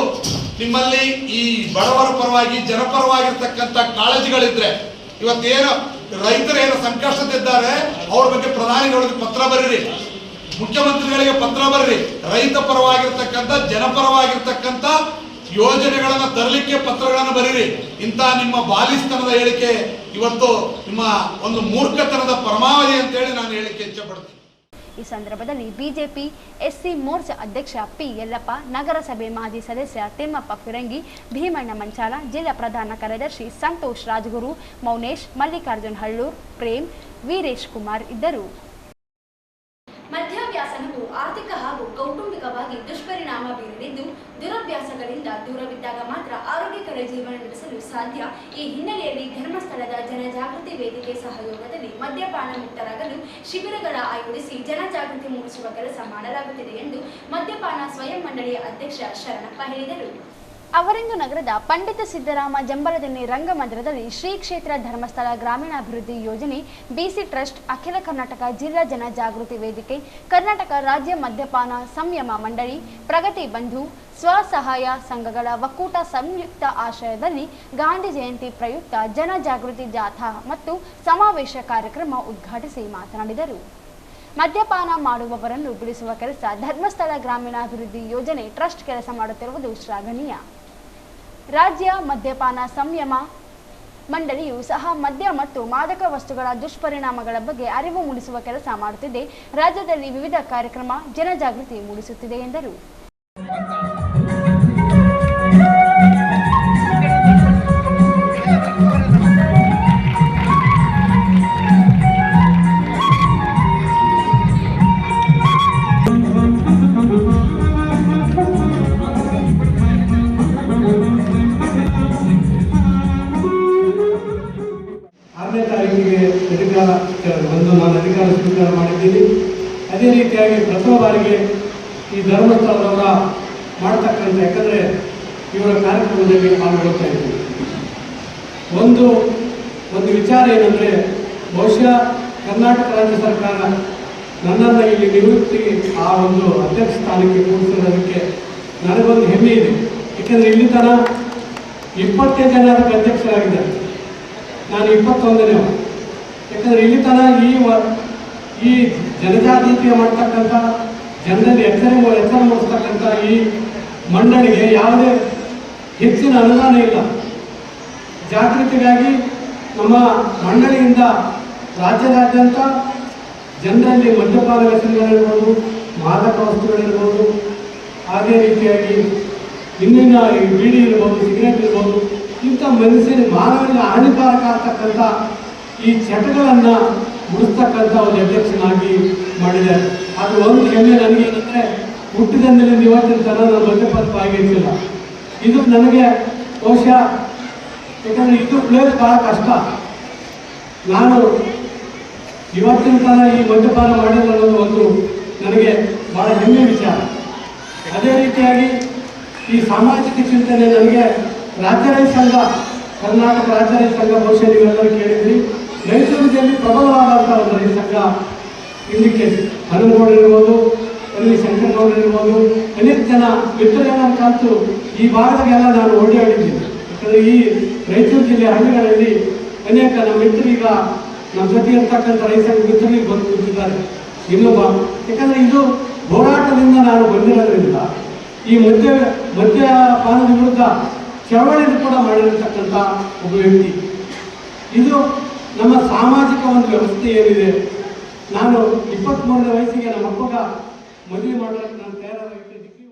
ನಿಮ್ಮಲ್ಲಿ ಈ ಬಡವರ ಪರವಾಗಿ ಜನಪರವಾಗಿರ್ತಕ್ಕಂಥ ಕಾಳಜಿಗಳಿದ್ರೆ, ಇವತ್ತೇನು ರೈತರೇನು ಸಂಕಷ್ಟದಿದ್ದಾರೆ ಅವ್ರ ಬಗ್ಗೆ ಪ್ರಧಾನಿಗಳಿಗೆ ಪತ್ರ ಬರೀರಿ, ಮುಖ್ಯಮಂತ್ರಿಗಳಿಗೆ ಪತ್ರ ಬರೀರಿ, ರೈತ ಪರವಾಗಿರ್ತಕ್ಕಂಥ ಜನಪರವಾಗಿರ್ತಕ್ಕಂಥ ಯೋಜನೆಗಳನ್ನ ತರಲಿಕ್ಕೆ ಪತ್ರಗಳನ್ನು ಬರೀರಿ. ಇಂಥ ನಿಮ್ಮ ಬಾಲಿಸ್ತನದ ಹೇಳಿಕೆ ಇವತ್ತು ನಿಮ್ಮ ಒಂದು ಮೂರ್ಖತನದ ಪರಮಾವಧಿ ಅಂತ ಹೇಳಿ ನಾನು ಹೇಳಿಕೆ ಇಚ್ಛೆಪಡ್ತೀನಿ. ಈ ಸಂದರ್ಭದಲ್ಲಿ ಬಿಜೆಪಿ ಎಸ್ಸಿ ಮೋರ್ಚಾ ಅಧ್ಯಕ್ಷ ಪಿ ಯಲ್ಲಪ್ಪ, ನಗರಸಭೆ ಮಾಜಿ ಸದಸ್ಯ ತಿಮ್ಮಪ್ಪ ಫಿರಂಗಿ, ಭೀಮಣ್ಣ ಮಂಚಾಲ, ಜಿಲ್ಲಾ ಪ್ರಧಾನ ಕಾರ್ಯದರ್ಶಿ ಸಂತೋಷ್ ರಾಜಗುರು, ಮೌನೇಶ್, ಮಲ್ಲಿಕಾರ್ಜುನ್ ಹಳ್ಳೂರ್, ಪ್ರೇಮ್, ವೀರೇಶ್ ಕುಮಾರ್ ಇದ್ದರು. ಮದ್ಯಾಭ್ಯಾಸನವು ಆರ್ಥಿಕ ಹಾಗೂ ಕೌಟುಂಬಿಕವಾಗಿ ದುಷ್ಪರಿಣಾಮ ಬೀರಲಿದ್ದು, ದುರಭ್ಯಾಸಗಳಿಂದ ದೂರವಿದ್ದಾಗ ಮಾತ್ರ ಆರೋಗ್ಯಕರ ಜೀವನ ನಡೆಸಲು ಸಾಧ್ಯ. ಈ ಹಿನ್ನೆಲೆಯಲ್ಲಿ ಧರ್ಮಸ್ಥಳದ ಜನಜಾಗೃತಿ ವೇದಿಕೆ ಸಹಯೋಗದಲ್ಲಿ ಮದ್ಯಪಾನ ಮುಕ್ತರಾಗಲು ಶಿಬಿರಗಳ ಆಯೋಜಿಸಿ ಜನಜಾಗೃತಿ ಮೂಡಿಸುವ ಕೆಲಸ ಮಾಡಲಾಗುತ್ತಿದೆ ಎಂದು ಮದ್ಯಪಾನ ಸ್ವಯಂ ಮಂಡಳಿಯ ಅಧ್ಯಕ್ಷ ಶರಣಪ್ಪ ಹೇಳಿದರು. ಅವರಿಂದು ನಗರದ ಪಂಡಿತ ಸಿದ್ದರಾಮ ಜಂಬಲದಿನ್ನಿ ರಂಗಮಂದಿರದಲ್ಲಿ ಶ್ರೀ ಕ್ಷೇತ್ರ ಧರ್ಮಸ್ಥಳ ಗ್ರಾಮೀಣಾಭಿವೃದ್ಧಿ ಯೋಜನೆ ಬಿಸಿ ಟ್ರಸ್ಟ್, ಅಖಿಲ ಕರ್ನಾಟಕ ಜಿಲ್ಲಾ ಜನಜಾಗೃತಿ ವೇದಿಕೆ, ಕರ್ನಾಟಕ ರಾಜ್ಯ ಮದ್ಯಪಾನ ಸಂಯಮ ಮಂಡಳಿ, ಪ್ರಗತಿ ಬಂಧು ಸ್ವಸಹಾಯ ಸಂಘಗಳ ಒಕ್ಕೂಟ ಸಂಯುಕ್ತ ಆಶ್ರಯದಲ್ಲಿ ಗಾಂಧಿ ಜಯಂತಿ ಪ್ರಯುಕ್ತ ಜನಜಾಗೃತಿ ಜಾಥಾ ಮತ್ತು ಸಮಾವೇಶ ಕಾರ್ಯಕ್ರಮ ಉದ್ಘಾಟಿಸಿ ಮಾತನಾಡಿದರು. ಮದ್ಯಪಾನ ಮಾಡುವವರನ್ನು ಬಿಡಿಸುವ ಕೆಲಸ ಧರ್ಮಸ್ಥಳ ಗ್ರಾಮೀಣಾಭಿವೃದ್ಧಿ ಯೋಜನೆ ಟ್ರಸ್ಟ್ ಕೆಲಸ ಮಾಡುತ್ತಿರುವುದು ಶ್ಲಾಘನೀಯ. ರಾಜ್ಯ ಮದ್ಯಪಾನ ಸಂಯಮ ಮಂಡಳಿಯು ಸಹ ಮದ್ಯ ಮತ್ತು ಮಾದಕ ವಸ್ತುಗಳ ದುಷ್ಪರಿಣಾಮಗಳ ಬಗ್ಗೆ ಅರಿವು ಮೂಡಿಸುವ ಕೆಲಸ ಮಾಡುತ್ತಿದೆ. ರಾಜ್ಯದಲ್ಲಿ ವಿವಿಧ ಕಾರ್ಯಕ್ರಮ ಜನಜಾಗೃತಿ ಮೂಡಿಸುತ್ತಿದೆ ಎಂದರು. ನಾನು ಅಧಿಕಾರ ಸ್ವೀಕಾರ ಮಾಡಿದ್ದೀನಿ. ಅದೇ ರೀತಿಯಾಗಿ ಪ್ರಥಮ ಬಾರಿಗೆ ಈ ಧರ್ಮಸ್ಥಳದವರ ಮಾಡ್ತಕ್ಕಂಥ, ಯಾಕಂದರೆ ಇವರ ಕಾರ್ಯಕ್ರಮದಲ್ಲಿ ಪಾಲ್ಗೊಳ್ತಾ ಇದ್ದೀವಿ. ಒಂದು ವಿಚಾರ ಏನಂದರೆ, ಬಹುಶಃ ಕರ್ನಾಟಕ ರಾಜ್ಯ ಸರ್ಕಾರ ನನ್ನನ್ನು ಇಲ್ಲಿ ನಿವೃತ್ತಿ ಆ ಒಂದು ಅಧ್ಯಕ್ಷ ಸ್ಥಾನಕ್ಕೆ ಕೂರಿಸಿರೋದಕ್ಕೆ ನನಗೊಂದು ಹೆಮ್ಮೆ ಇದೆ. ಏಕೆಂದರೆ ಇಲ್ಲಿ ತನಕ 25 ಜನ ಅದಕ್ಕೆ ಅಧ್ಯಕ್ಷರಾಗಿದ್ದಾರೆ, ನಾನು 21ನೇ. ಯಾಕಂದರೆ ಇಲ್ಲಿ ತನಕ ಈ ಜನಜಾಗೃತಿಯ ಮಾಡ್ತಕ್ಕಂಥ, ಜನರಲ್ಲಿ ಎಚ್ಚರ ಮೂಡಿಸ್ತಕ್ಕಂಥ ಈ ಮಂಡಳಿಗೆ ಯಾವುದೇ ಹೆಚ್ಚಿನ ಅನುದಾನ ಇಲ್ಲ. ಜಾಗೃತಿಗಾಗಿ ನಮ್ಮ ಮಂಡಳಿಯಿಂದ ರಾಜ್ಯದಾದ್ಯಂತ ಜನರಲ್ಲಿ ಮದ್ಯಪಾನ ವ್ಯಸನಗಳಿರ್ಬೋದು, ಮಾದಕ ವಸ್ತುಗಳಿರ್ಬೋದು, ಅದೇ ರೀತಿಯಾಗಿ ಇನ್ನಿನ ಬೀಡಿ ಇರ್ಬೋದು, ಸಿಗರೇಟ್ ಇರ್ಬೋದು, ಇಂಥ ಮಾನವನಿಗೆ ಹಾನಿಕಾರಕ ಆಗ್ತಕ್ಕಂಥ ಈ ಚಟಗಳನ್ನು ಮುಡಿಸ್ತಕ್ಕಂಥ ಒಂದು ಅಧ್ಯಕ್ಷನಾಗಿ ಮಾಡಿದ್ದಾರೆ. ಅದು ಒಂದು ಹೆಮ್ಮೆ ನನಗೇನೆಂದರೆ, ಹುಟ್ಟಿದಂದಿನಿಂದ ಇವತ್ತಿನ ತನಕ ನಾನು ಮದ್ಯಪಾನ ಭಾಗವಹಿಸಿಲ್ಲ. ಇದು ನನಗೆ ಬಹುಶಃ, ಯಾಕಂದರೆ ಇದು ಪ್ಲೇಸ್ ಭಾಳ ಕಷ್ಟ. ನಾನು ಇವತ್ತಿನ ತನಕ ಈ ಮದ್ಯಪಾನ ಮಾಡಿಲ್ಲ ಅನ್ನೋದು ಒಂದು ನನಗೆ ಭಾಳ ಹೆಮ್ಮೆ ವಿಚಾರ. ಅದೇ ರೀತಿಯಾಗಿ ಈ ಸಾಮಾಜಿಕ ಚಿಂತನೆ ನನಗೆ ರಾಜ್ಯ ರೈತ ಸಂಘ, ಕರ್ನಾಟಕ ರಾಜ್ಯ ರೈತ ಸಂಘ, ಬಹುಶಃ ನೀವೆಲ್ಲರೂ ಕೇಳಿದ್ರಿ, ಮೈಸೂರಿನಲ್ಲಿ ಪ್ರಬಲವಾದಂಥ ಒಂದು ರೈತ ಸಂಘ. ಇದಕ್ಕೆ ಹನುಮಗೌಡರಿರ್ಬೋದು, ಅಲ್ಲಿ ಶಂಕರಗೌಡರಿರ್ಬೋದು, ಅನೇಕ ಜನ ಮಿತ್ರರನ್ನ ಕಲಿತು ಈ ಭಾಗದಾಗೆಲ್ಲ ನಾನು ಓಡಾಡಿದ್ದೀನಿ. ಯಾಕಂದರೆ ಈ ರಾಯಚೂರು ಜಿಲ್ಲೆ ಹಳ್ಳಿಗಳಲ್ಲಿ ಅನೇಕ ನಮ್ಮ ಮಿತ್ರರೀಗ ನಮ್ಮ ಜೊತೆ ಇರ್ತಕ್ಕಂಥ ರೈತ ಸಂಘ ಮಿತ್ರರಿಗೆ ಬಂದು ಕೂತಿದ್ದಾರೆ. ಇನ್ನೊಬ್ಬ, ಯಾಕಂದರೆ ಇದು ಹೋರಾಟದಿಂದ ನಾನು ಬಂದಿರೋದ್ರಿಂದ ಈ ಮದ್ಯಪಾನದ ವಿರುದ್ಧ ಚಳವಳಿಯನ್ನು ಕೂಡ ಮಾಡಿರತಕ್ಕಂಥ ಒಬ್ಬ ವ್ಯಕ್ತಿ. ಇದು ನಮ್ಮ ಸಾಮಾಜಿಕ ಒಂದು ವ್ಯವಸ್ಥೆ ಏನಿದೆ. ನಾನು 23ನೇ ವಯಸ್ಸಿಗೆ ನಮ್ಮ ಅಪ್ಪಗ ಮದುವೆ ಮಾಡೋಕ್ಕೆ ನಾನು ತಯಾರಾಗಿದ್ದೆ.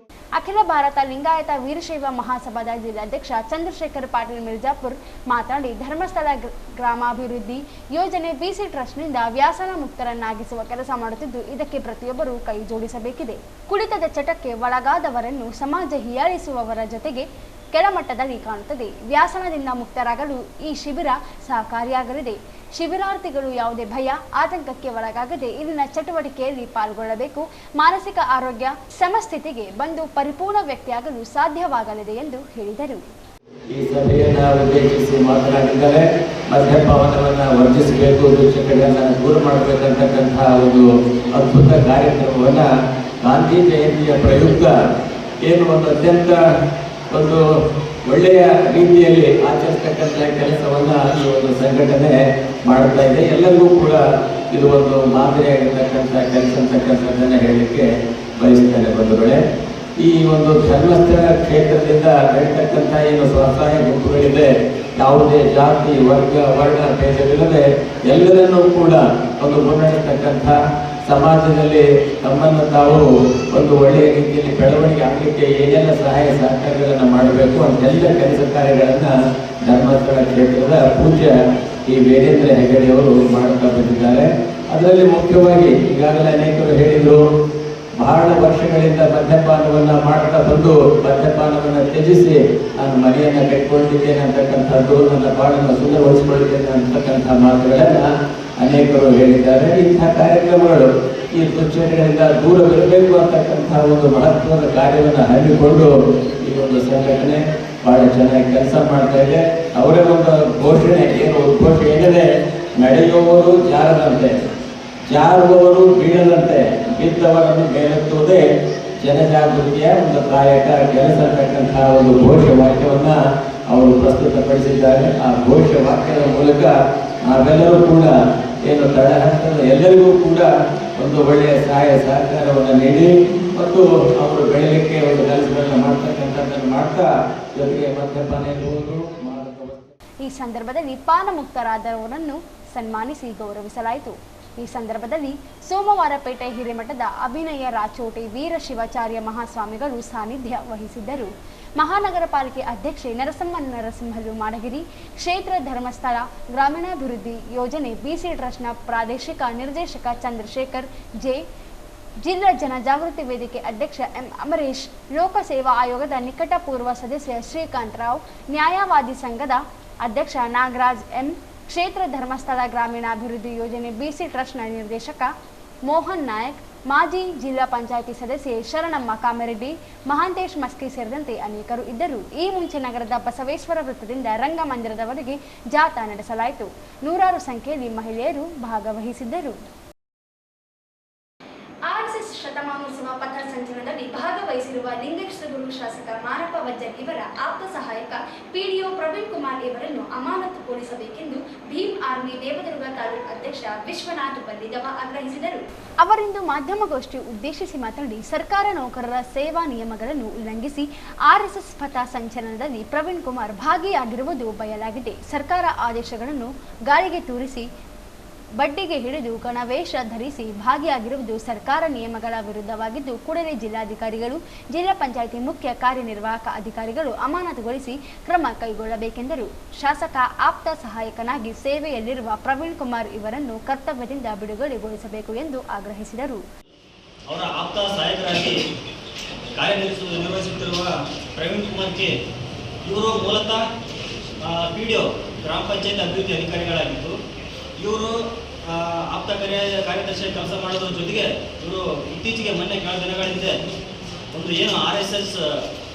ಅಖಿಲ ಭಾರತ ಲಿಂಗಾಯತ ವೀರಶೈವ ಮಹಾಸಭಾದ ಜಿಲ್ಲಾಧ್ಯಕ್ಷ ಚಂದ್ರಶೇಖರ್ ಪಾಟೀಲ್ ಮಿರ್ಜಾಪುರ್ ಮಾತನಾಡಿ, ಧರ್ಮಸ್ಥಳ ಗ್ರಾಮಾಭಿವೃದ್ಧಿ ಯೋಜನೆ ಬಿಸಿ ಟ್ರಸ್ಟ್ನಿಂದ ವ್ಯಾಸನ ಮುಕ್ತರನ್ನಾಗಿಸುವ ಕೆಲಸ ಮಾಡುತ್ತಿದ್ದು, ಇದಕ್ಕೆ ಪ್ರತಿಯೊಬ್ಬರೂ ಕೈ ಜೋಡಿಸಬೇಕಿದೆ. ಕುಡಿತದ ಚಟಕ್ಕೆ ಒಳಗಾದವರನ್ನು ಸಮಾಜ ಹೀಯಾಳಿಸುವವರ ಜೊತೆಗೆ ಕೆಳಮಟ್ಟದಲ್ಲಿ ಕಾಣುತ್ತದೆ. ವ್ಯಾಸನದಿಂದ ಮುಕ್ತರಾಗಲು ಈ ಶಿಬಿರ ಸಹಕಾರಿಯಾಗಲಿದೆ. ಶಿಬಿರಾರ್ಥಿಗಳು ಯಾವುದೇ ಭಯ, ಆತಂಕಕ್ಕೆ ಒಳಗಾಗದೆ ಇಲ್ಲಿನ ಚಟುವಟಿಕೆಯಲ್ಲಿ ಪಾಲ್ಗೊಳ್ಳಬೇಕು. ಮಾನಸಿಕ ಆರೋಗ್ಯ ಸಮಸ್ಥಿತಿಗೆ ಬಂದು ಪರಿಪೂರ್ಣ ವ್ಯಕ್ತಿಯಾಗಲು ಸಾಧ್ಯವಾಗಲಿದೆ ಎಂದು ಹೇಳಿದರು. ಈ ಸಭೆಯನ್ನು ಉದ್ದೇಶಿಸಿ ಮಾತನಾಡಿದ್ದಾರೆ. ಮದ್ಯಪಾನವನ್ನು ವರ್ಜಿಸಬೇಕು, ದುಶ್ಚಟಗಳನ್ನು ದೂರ ಮಾಡಬೇಕಂತಕ್ಕಂತಹ ಒಂದು ಅದ್ಭುತ ಕಾರ್ಯಕ್ರಮವನ್ನು ಗಾಂಧಿ ಜಯಂತಿಯ ಪ್ರಯುಕ್ತ ಏನು ಒಂದು ಅತ್ಯಂತ ಒಂದು ಒಳ್ಳೆಯ ರೀತಿಯಲ್ಲಿ ಆಚರಿಸ್ತಕ್ಕಂಥ ಕೆಲಸವನ್ನು ಈ ಒಂದು ಸಂಘಟನೆ ಮಾಡ್ತಾ ಇದೆ. ಎಲ್ಲರಿಗೂ ಕೂಡ ಇದು ಒಂದು ಮಾದರಿಯಾಗಿರ್ತಕ್ಕಂಥ ಕೆಲಸ ಅಂತಕ್ಕಂಥದ್ದನ್ನು ಹೇಳಲಿಕ್ಕೆ ಬಯಸ್ತಾರೆ ಬಂಧುಗಳೇ. ಈ ಒಂದು ಧರ್ಮಸ್ಥಳ ಕ್ಷೇತ್ರದಿಂದ ಬೆಳೀತಕ್ಕಂಥ ಏನು ಸ್ವಸಹಾಯ ಗುಂಪುಗಳಿದೆ, ಯಾವುದೇ ಜಾತಿ ವರ್ಣ ಭೇದವಿಲ್ಲದೆ ಎಲ್ಲರನ್ನೂ ಕೂಡ ಒಂದು ಮುನ್ನಡೆಸ್ತಕ್ಕಂಥ, ಸಮಾಜದಲ್ಲಿ ತಮ್ಮನ್ನು ತಾವು ಒಂದು ಒಳ್ಳೆಯ ರೀತಿಯಲ್ಲಿ ಬೆಳವಣಿಗೆ ಆಗಲಿಕ್ಕೆ ಏನೆಲ್ಲ ಸಹಾಯ ಸಹಕಾರಗಳನ್ನು ಮಾಡಬೇಕು ಅಂತೆಲ್ಲ ಕೆಲಸ ಕಾರ್ಯಗಳನ್ನು ಧರ್ಮಸ್ಥಳ ಕ್ಷೇತ್ರದ ಪೂಜ್ಯ ಈ ವೀರೇಂದ್ರ ಹೆಗಡೆಯವರು ಮಾಡುತ್ತಾ ಬಂದಿದ್ದಾರೆ. ಅದರಲ್ಲಿ ಮುಖ್ಯವಾಗಿ ಈಗಾಗಲೇ ಅನೇಕರು ಹೇಳಿದರು, ಬಹಳ ವರ್ಷಗಳಿಂದ ಮದ್ಯಪಾನವನ್ನು ಮಾಡ್ತಾ ಬಂದು ಮದ್ಯಪಾನವನ್ನು ತ್ಯಜಿಸಿ ನಾನು ಮನೆಯನ್ನು ಕಟ್ಕೊಂಡಿದ್ದೇನೆ ಅಂತಕ್ಕಂಥದ್ದು, ನನ್ನ ಬಾಳನ್ನು ಸುಂದರಗೊಳಿಸಿಕೊಂಡಿದ್ದೇನೆ ಅಂತಕ್ಕಂಥ ಮಾತುಗಳನ್ನು ಅನೇಕರು ಹೇಳಿದ್ದಾರೆ. ಇಂಥ ಕಾರ್ಯಕ್ರಮಗಳು ಈ ದುಶ್ಚಟಗಳಿಂದ ದೂರವಿರಬೇಕು ಅಂತಕ್ಕಂಥ ಒಂದು ಮಹತ್ವದ ಕಾರ್ಯವನ್ನು ಹಮ್ಮಿಕೊಂಡು ಈ ಒಂದು ಸಂಘಟನೆ ಬಹಳ ಚೆನ್ನಾಗಿ ಕೆಲಸ ಮಾಡ್ತಾ ಇದೆ. ಅವರೇ ಒಂದು ಘೋಷಣೆ ಏನು ಉದ್ಘೋಷ ಏನಿದೆ, ನಡೆಯುವವರು ಜಾರದಂತೆ, ಜಾರುವವರು ಬೀಳದಂತೆ, ಬಿದ್ದವರನ್ನು ಮೇಲೆತ್ತುವುದೇ ಜನಜಾಗೃತಿಯ ಒಂದು ಕಾಯಕ ಕೆಲಸ ಅಂತಕ್ಕಂತಹ ಒಂದು ಘೋಷವಾಕ್ಯವನ್ನ ಅವರು ಪ್ರಸ್ತುತಪಡಿಸಿದ್ದಾರೆ. ಆ ಘೋಷವಾಕ್ಯದ ಮೂಲಕ ನಾವೆಲ್ಲರೂ ಕೂಡ ಏನು ತಳಹಂತದ ಎಲ್ಲರಿಗೂ ಕೂಡ ಒಂದು ಒಳ್ಳೆಯ ಸಹಾಯ ಸಹಕಾರವನ್ನು ನೀಡಿ ಮತ್ತು ಅವರು ಬೆಳಲಿಕ್ಕೆ ಒಂದು ಕೆಲಸಗಳನ್ನ ಮಾಡ್ತಕ್ಕಂಥದ್ದನ್ನು ಮಾಡ್ತಾ ಜೊತೆಗೆ ಮದ್ಯಪಾನ ಇರುವುದು ಈ ಸಂದರ್ಭದಲ್ಲಿ ಪಾನ ಮುಕ್ತರಾದವರನ್ನು ಸನ್ಮಾನಿಸಿ ಗೌರವಿಸಲಾಯಿತು. ಈ ಸಂದರ್ಭದಲ್ಲಿ ಸೋಮವಾರಪೇಟೆ ಹಿರೇಮಠದ ಅಭಿನಯ ರಾಚೋಟಿ ವೀರ ಶಿವಾಚಾರ್ಯ ಮಹಾಸ್ವಾಮಿಗಳು ಸಾನ್ನಿಧ್ಯ ವಹಿಸಿದ್ದರು. ಮಹಾನಗರ ಪಾಲಿಕೆ ಅಧ್ಯಕ್ಷೆ ನರಸಿಂಹಲು ಮಾಡಗಿರಿ, ಕ್ಷೇತ್ರ ಧರ್ಮಸ್ಥಳ ಗ್ರಾಮೀಣಾಭಿವೃದ್ಧಿ ಯೋಜನೆ ಬಿಸಿ ಟ್ರಸ್ಟ್ನ ಪ್ರಾದೇಶಿಕ ನಿರ್ದೇಶಕ ಚಂದ್ರಶೇಖರ್ ಜೆ, ಜಿಲ್ಲಾ ಜನಜಾಗೃತಿ ವೇದಿಕೆ ಅಧ್ಯಕ್ಷ ಎಂ ಅಮರೇಶ್, ಲೋಕಸೇವಾ ಆಯೋಗದ ನಿಕಟಪೂರ್ವ ಸದಸ್ಯ ಶ್ರೀಕಾಂತ್ ರಾವ್, ನ್ಯಾಯವಾದಿ ಸಂಘದ ಅಧ್ಯಕ್ಷ ನಾಗರಾಜ್ ಎಂ, ಕ್ಷೇತ್ರ ಧರ್ಮಸ್ಥಳ ಗ್ರಾಮೀಣಾಭಿವೃದ್ಧಿ ಯೋಜನೆ ಬಿಸಿ ಟ್ರಸ್ಟ್ನ ನಿರ್ದೇಶಕ ಮೋಹನ್ ನಾಯಕ್, ಮಾಜಿ ಜಿಲ್ಲಾ ಪಂಚಾಯಿತಿ ಸದಸ್ಯೆ ಶರಣಮ್ಮ ಕಾಮರೆಡ್ಡಿ, ಮಹಾಂತೇಶ್ ಮಸ್ಕಿ ಸೇರಿದಂತೆ ಅನೇಕರು ಇದ್ದರು. ಈ ಮುಂಚೆ ನಗರದ ಬಸವೇಶ್ವರ ವೃತ್ತದಿಂದ ರಂಗಮಂದಿರದವರೆಗೆ ಜಾಥಾ ನಡೆಸಲಾಯಿತು. ನೂರಾರು ಸಂಖ್ಯೆಯಲ್ಲಿ ಮಹಿಳೆಯರು ಭಾಗವಹಿಸಿದ್ದರು. ಆರ್ಎಸ್ಎಸ್ ಶತಮಾನೋತ್ಸವ ಪಥ ಸಂಚಲನದಲ್ಲಿ ಭಾಗವಹಿಸಿರುವ ಲಿಂಗೇಶ್ವರಗುರು ಶಾಸಕ ಮಾರಪ್ಪ ವಜ್ಜನ್ ಇವರ ಆಪ್ತ ಸಹಾಯಕ ಪಿಡಿಒ ಪ್ರವೀಣ್ ಕುಮಾರ್ ಇವರನ್ನು ಅಮಾನತುಗೊಳಿಸಬೇಕೆಂದು ಭೀಮ್ ಆರ್ಮಿ ದೇವದುರ್ಗ ತಾಲೂಕು ಅಧ್ಯಕ್ಷ ವಿಶ್ವನಾಥ್ ಬಲ್ಲಿದವ ಆಗ್ರಹಿಸಿದರು. ಅವರಿಂದು ಮಾಧ್ಯಮಗೋಷ್ಠಿ ಉದ್ದೇಶಿಸಿ ಮಾತನಾಡಿ, ಸರ್ಕಾರ ನೌಕರರ ಸೇವಾ ನಿಯಮಗಳನ್ನು ಉಲ್ಲಂಘಿಸಿ ಆರ್ಎಸ್ಎಸ್ ಪಥ ಸಂಚಲನದಲ್ಲಿ ಪ್ರವೀಣ್ ಕುಮಾರ್ ಭಾಗಿಯಾಗಿರುವುದು ಬಯಲಾಗಿದೆ. ಸರ್ಕಾರ ಆದೇಶಗಳನ್ನು ಗಾಳಿಗೆ ತೂರಿಸಿ ಬಡ್ಡಿಗೆ ಹಿಡಿದು ಗಣವೇಷ ಧರಿಸಿ ಭಾಗಿಯಾಗಿರುವುದು ಸರ್ಕಾರ ನಿಯಮಗಳ ವಿರುದ್ಧವಾಗಿದ್ದು, ಕೂಡಲೇ ಜಿಲ್ಲಾಧಿಕಾರಿಗಳು, ಜಿಲ್ಲಾ ಪಂಚಾಯಿತಿ ಮುಖ್ಯ ಕಾರ್ಯನಿರ್ವಾಹಕ ಅಧಿಕಾರಿಗಳು ಅಮಾನತುಗೊಳಿಸಿ ಕ್ರಮ ಕೈಗೊಳ್ಳಬೇಕೆಂದರು. ಶಾಸಕ ಆಪ್ತ ಸಹಾಯಕನಾಗಿ ಸೇವೆಯಲ್ಲಿರುವ ಪ್ರವೀಣ್ ಕುಮಾರ್ ಇವರನ್ನು ಕರ್ತವ್ಯದಿಂದ ಬಿಡುಗಡೆಗೊಳಿಸಬೇಕು ಎಂದು ಆಗ್ರಹಿಸಿದರು. ಅವರ ಆಪ್ತ ಸಹಾಯಕರಾಗಿ ಕಾರ್ಯನಿರ್ವಹಿಸುತ್ತಿರುವ ಪ್ರವೀಣ್ ಕುಮಾರ್ಗೆ ಇವರು ಮೂಲತಃ ಪಿಡಿಒ ಗ್ರಾಮ ಪಂಚಾಯತ್ ಅಭಿವೃದ್ಧಿ ಅಧಿಕಾರಿಗಳಾಗಿದ್ದು, ಇವರು ಆಪ್ತ ಕಾರ್ಯದರ್ಶಿ ಕೆಲಸ ಮಾಡೋದ್ರ ಜೊತೆಗೆ ಇವರು ಇತ್ತೀಚೆಗೆ ಮೊನ್ನೆ ಕೆಲ ದಿನಗಳ ಹಿಂದೆ ಒಂದು ಏನು RSS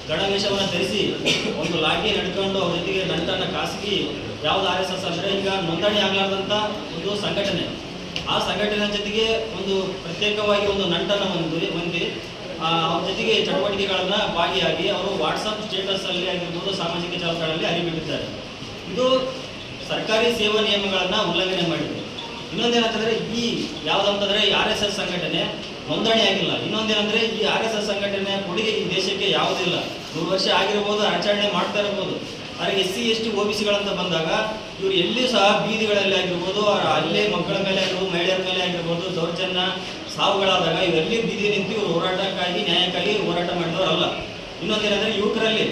ಗಣವೇಷವನ್ನು ಧರಿಸಿ ಒಂದು ಲಾಠಿ ನಡ್ಕೊಂಡು ಅವ್ರ ಜೊತೆಗೆ ನಂಟನ್ನು ಖಾಸಗಿ ಯಾವುದು RSS ಅಂದರೆ ಈಗ ನೋಂದಣಿ ಆಗಲಾರ್ದಂಥ ಒಂದು ಸಂಘಟನೆ, ಆ ಸಂಘಟನೆ ಜೊತೆಗೆ ಒಂದು ಪ್ರತ್ಯೇಕವಾಗಿ ಒಂದು ನಂಟನ್ನು ಹೊಂದಿ ಅವ್ರ ಜೊತೆಗೆ ಚಟುವಟಿಕೆಗಳನ್ನು ಭಾಗಿಯಾಗಿ ಅವರು ವಾಟ್ಸಪ್ ಸ್ಟೇಟಸಲ್ಲಿ ಆಗಿರ್ಬೋದು, ಸಾಮಾಜಿಕ ಜಾಲತಾಣದಲ್ಲಿ ಹರಿಬಿಟ್ಟಿದ್ದಾರೆ. ಇದು ಸರ್ಕಾರಿ ಸೇವಾ ನಿಯಮಗಳನ್ನು ಉಲ್ಲಂಘನೆ ಮಾಡಿದೆ. ಇನ್ನೊಂದೇನಂತಂದರೆ ಈ ಯಾವುದಂತಂದರೆ RSS ಸಂಘಟನೆ ನೋಂದಣಿ ಆಗಿಲ್ಲ. ಇನ್ನೊಂದೇನಂದರೆ ಈ RSS ಸಂಘಟನೆ ಕೊಡುಗೆ ಈ ದೇಶಕ್ಕೆ ಯಾವುದಿಲ್ಲ. 100 ವರ್ಷ ಆಗಿರ್ಬೋದು, ಆಚರಣೆ ಮಾಡ್ತಾ ಇರ್ಬೋದು. ಆದರೆ SC ST OBCಗಳಂತ ಬಂದಾಗ ಇವರು ಎಲ್ಲಿ ಸಹ ಬೀದಿಗಳಲ್ಲಿ ಆಗಿರ್ಬೋದು, ಅಲ್ಲೇ ಮಕ್ಕಳ ಮೇಲೆ ಆಗಿರ್ಬೋದು, ಮಹಿಳೆಯರ ಮೇಲೆ ಆಗಿರ್ಬೋದು ದೌರ್ಜನ್ಯ ಸಾವುಗಳಾದಾಗ ಇವೆಲ್ಲಿ ಬೀದಿ ನಿಂತು ಇವರು ಹೋರಾಟಕ್ಕಾಗಿ ನ್ಯಾಯಕ್ಕಾಗಿ ಹೋರಾಟ ಮಾಡಿದವರಲ್ಲ. ಇನ್ನೊಂದೇನಂದರೆ ಯುವಕರಲ್ಲಿ